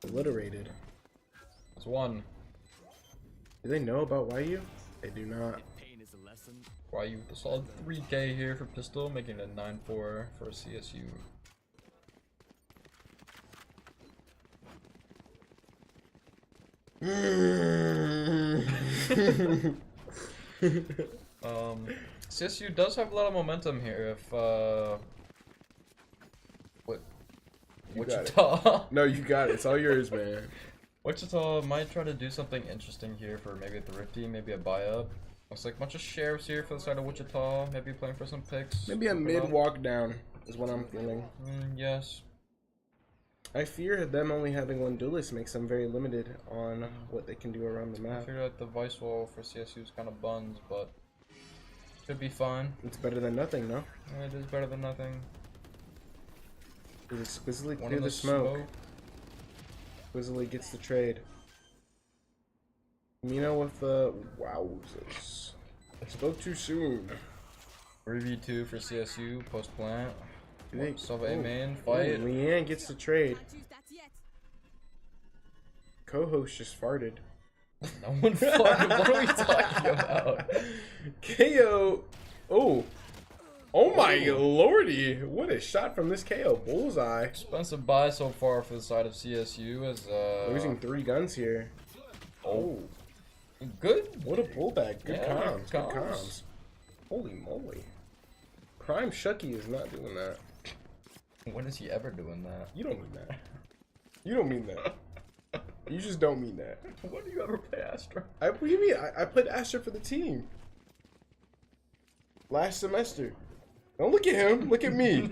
Speaker 6: Obliterated.
Speaker 7: It's 1.
Speaker 6: Do they know about YU? They do not.
Speaker 7: YU with a solid 3K here for pistol, making it 9-4 for CSU. CSU does have a lot of momentum here. If what?
Speaker 6: You got it.
Speaker 7: Wichita.
Speaker 6: No, you got it. It's all yours, man.
Speaker 7: Wichita might try to do something interesting here for maybe a thrifty, maybe a buy up. Looks like a bunch of sheriffs here for the side of Wichita. Maybe playing for some picks.
Speaker 6: Maybe a mid walk down is what I'm feeling.
Speaker 7: Yes.
Speaker 6: I fear them only having 1 duelist makes them very limited on what they can do around the
Speaker 7: I
Speaker 6: map.
Speaker 7: figured out the vice wall for CSU is kind of buns, but should be fine.
Speaker 6: It's better than nothing, no?
Speaker 7: Yeah, it is better than nothing.
Speaker 6: It exquisitely
Speaker 7: One
Speaker 6: clear
Speaker 7: in
Speaker 6: the smoke. Exquisitely gets the trade. Camino with the wowzers. I spoke too soon.
Speaker 7: 3v2 for CSU, post plant.
Speaker 6: Think-
Speaker 7: Silva A
Speaker 6: oh,
Speaker 7: main,
Speaker 6: oh,
Speaker 7: fight.
Speaker 6: Leanne gets the trade.
Speaker 4: Can't use that yet.
Speaker 6: Co-host just farted.
Speaker 7: No one farted. What are we talking about?
Speaker 6: KO. Oh. Oh my lordy. What a shot from this KO. Bullseye.
Speaker 7: Expensive buy so far for the side of CSU as
Speaker 6: Losing 3 guns here. Oh.
Speaker 7: good.
Speaker 6: What a pullback. Good
Speaker 7: Yeah,
Speaker 6: comms. Good
Speaker 7: comms.
Speaker 6: comms. Holy moly. Prime Shucky is not doing that.
Speaker 7: When is he ever doing that?
Speaker 6: You don't mean that. You don't mean that. You just don't mean that.
Speaker 7: When do you ever play Astra?
Speaker 6: What do you mean? I played Astra for the team. Last semester. Don't look at him. Look at me.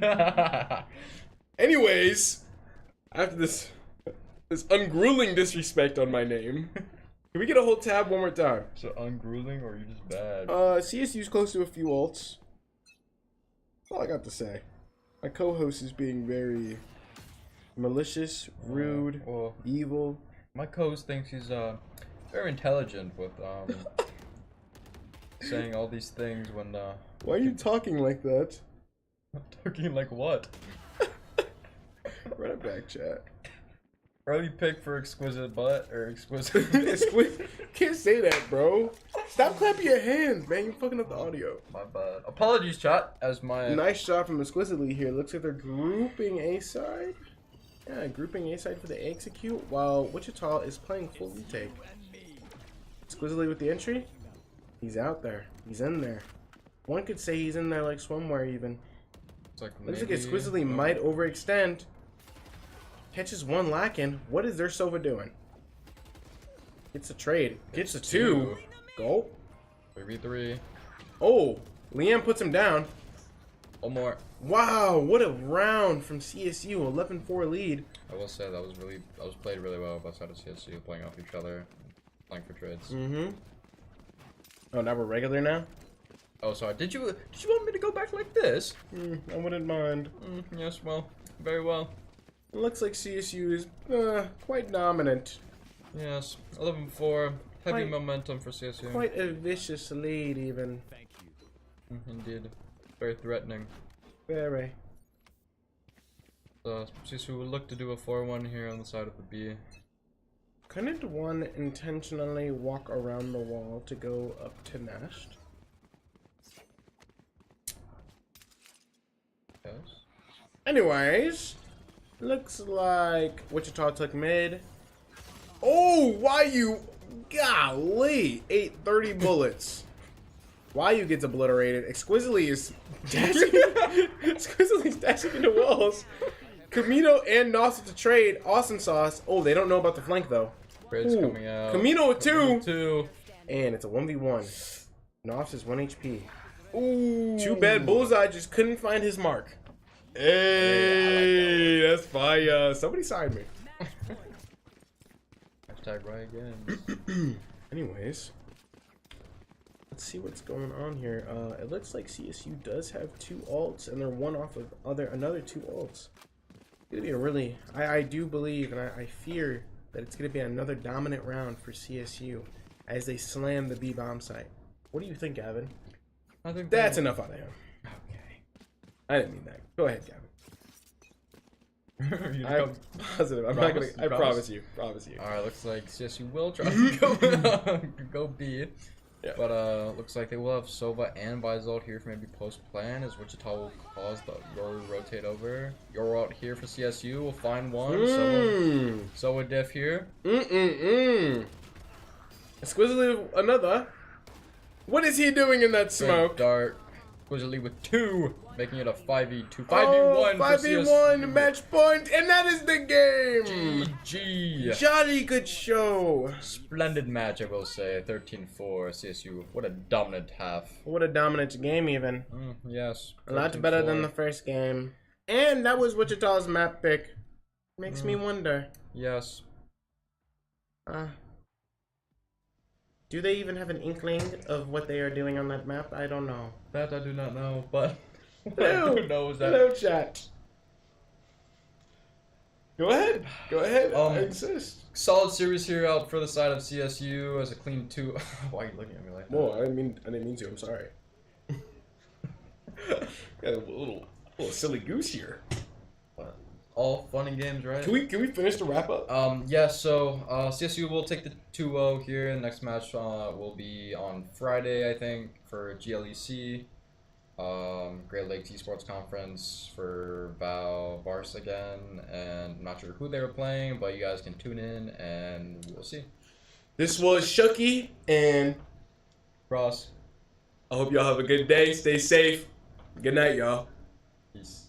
Speaker 6: Anyways, after this ungrueling disrespect on my name, can we get a whole tab one more time?
Speaker 7: So ungrueling or are you just bad?
Speaker 6: CSU's close to a few ults. That's all I got to say. My co-host is being very malicious, rude,
Speaker 7: Well,
Speaker 6: evil.
Speaker 7: my co-host thinks he's very intelligent with saying all these things when
Speaker 6: Why are you talking like that?
Speaker 7: talking like what?
Speaker 6: Run it back, chat.
Speaker 7: Early pick for exquisite butt or exquisite.
Speaker 6: Can't say that, bro. Stop clapping your hands, man. You're fucking up the audio.
Speaker 7: My bad. Apologies, chat. As my
Speaker 6: Nice shot from Exquisitely here. Looks like they're grouping A side. Yeah, grouping A side for the execute while Wichita is playing full retake. Exquisitely with the entry. He's out there. He's in there. One could say he's in there like swimwear even.
Speaker 7: it's like
Speaker 6: Looks like
Speaker 7: maybe-
Speaker 6: Exquisitely might overextend. Catches 1 lacking. What is their Sova doing? Gets a trade. Gets a 2. Go.
Speaker 7: 3v3.
Speaker 6: Oh, Liam puts him down.
Speaker 7: One more.
Speaker 6: Wow, what a round from CSU. 11-4 lead.
Speaker 7: I will say that was played really well by side of CSU, playing off each other, playing for trades.
Speaker 6: Mm-hmm. Oh, now we're regular now?
Speaker 7: Oh, sorry. Did you want me to go back like this?
Speaker 6: I wouldn't mind.
Speaker 7: Yes. Well, very well.
Speaker 6: It looks like CSU is quite dominant.
Speaker 7: Yes. 11-4. Heavy
Speaker 6: Quite-
Speaker 7: momentum for CSU.
Speaker 6: Quite a vicious lead even.
Speaker 7: Indeed. Very threatening.
Speaker 6: Very.
Speaker 7: CSU will look to do a 4-1 here on the side of the B.
Speaker 6: Couldn't one intentionally walk around the wall to go up to Nest?
Speaker 7: Yes.
Speaker 6: Anyways, looks like Wichita took mid. Oh, why you? Golly, 830 bullets. YU gets obliterated. Exquisitely is dashing. Exquisitely is dashing into walls. Camino and Nos with the trade. Awesome sauce. Oh, they don't know about the flank though.
Speaker 7: Trades
Speaker 6: Ooh,
Speaker 7: coming out.
Speaker 6: Camino with 2.
Speaker 7: 2.
Speaker 6: And it's a 1v1. Nos is 1 HP.
Speaker 7: Ooh.
Speaker 6: Too bad Bullseye just couldn't find his mark. Hey, that's fire. Somebody side me.
Speaker 7: Hashtag right again.
Speaker 6: Anyways. Let's see what's going on here. It looks like CSU does have 2 ults, and they're one off of another 2 ults. It's gonna be a really, I do believe, and I fear that it's gonna be another dominant round for CSU as they slam the B bomb site. What do you think, Gavin?
Speaker 7: I think
Speaker 6: That's enough out of him.
Speaker 7: Okay.
Speaker 6: I didn't mean that. Go ahead, Gavin.
Speaker 7: You
Speaker 6: I'm
Speaker 7: come-
Speaker 6: positive. I'm not gonna.
Speaker 7: Promise?
Speaker 6: I promise you. Promise you.
Speaker 7: Alright, looks like CSU will try to go B.
Speaker 6: Yeah.
Speaker 7: But looks like they will have Sova and Bizold here for maybe post plan, as Wichita will cause the Yoru rotate over. Yoru out here for CSU. We'll find one. Sova diff here.
Speaker 6: Exquisitely another. What is he doing in that
Speaker 7: Good
Speaker 6: smoke?
Speaker 7: dart. Exquisitely with 2, making it a 5v2. 5v1
Speaker 6: Oh,
Speaker 7: for
Speaker 6: 5v1
Speaker 7: CSU.
Speaker 6: match point, and that is the game.
Speaker 7: GG.
Speaker 6: Jolly good show.
Speaker 7: Splendid match, I will say. 13-4 CSU. What a dominant half.
Speaker 6: What a dominant game, even.
Speaker 7: Yes.
Speaker 6: A lot better than
Speaker 7: 13-4.
Speaker 6: the first game. And that was Wichita's map pick. Makes me wonder.
Speaker 7: Yes.
Speaker 6: Do they even have an inkling of what they are doing on that map? I don't know.
Speaker 7: That I do not know, but
Speaker 6: Hello.
Speaker 7: who knows that?
Speaker 6: Hello, chat. Go ahead. Go ahead. I
Speaker 7: Um,
Speaker 6: insist.
Speaker 7: Solid series here out for the side of CSU as a clean 2. Why are you looking at me like that?
Speaker 6: Whoa, I didn't mean to. I'm sorry. Got a little silly goose here.
Speaker 7: All fun and games, right?
Speaker 6: Can we finish the wrap up?
Speaker 7: Yeah, so CSU will take the 2-0 here. Next match will be on Friday, I think, for GLEC. Great Lakes Esports Conference for Vars again. And I'm not sure who they were playing, but you guys can tune in and we'll see.
Speaker 6: This was Shucky, and
Speaker 7: Ross.
Speaker 6: I hope y'all have a good day. Stay safe. Good night, y'all.
Speaker 7: Peace.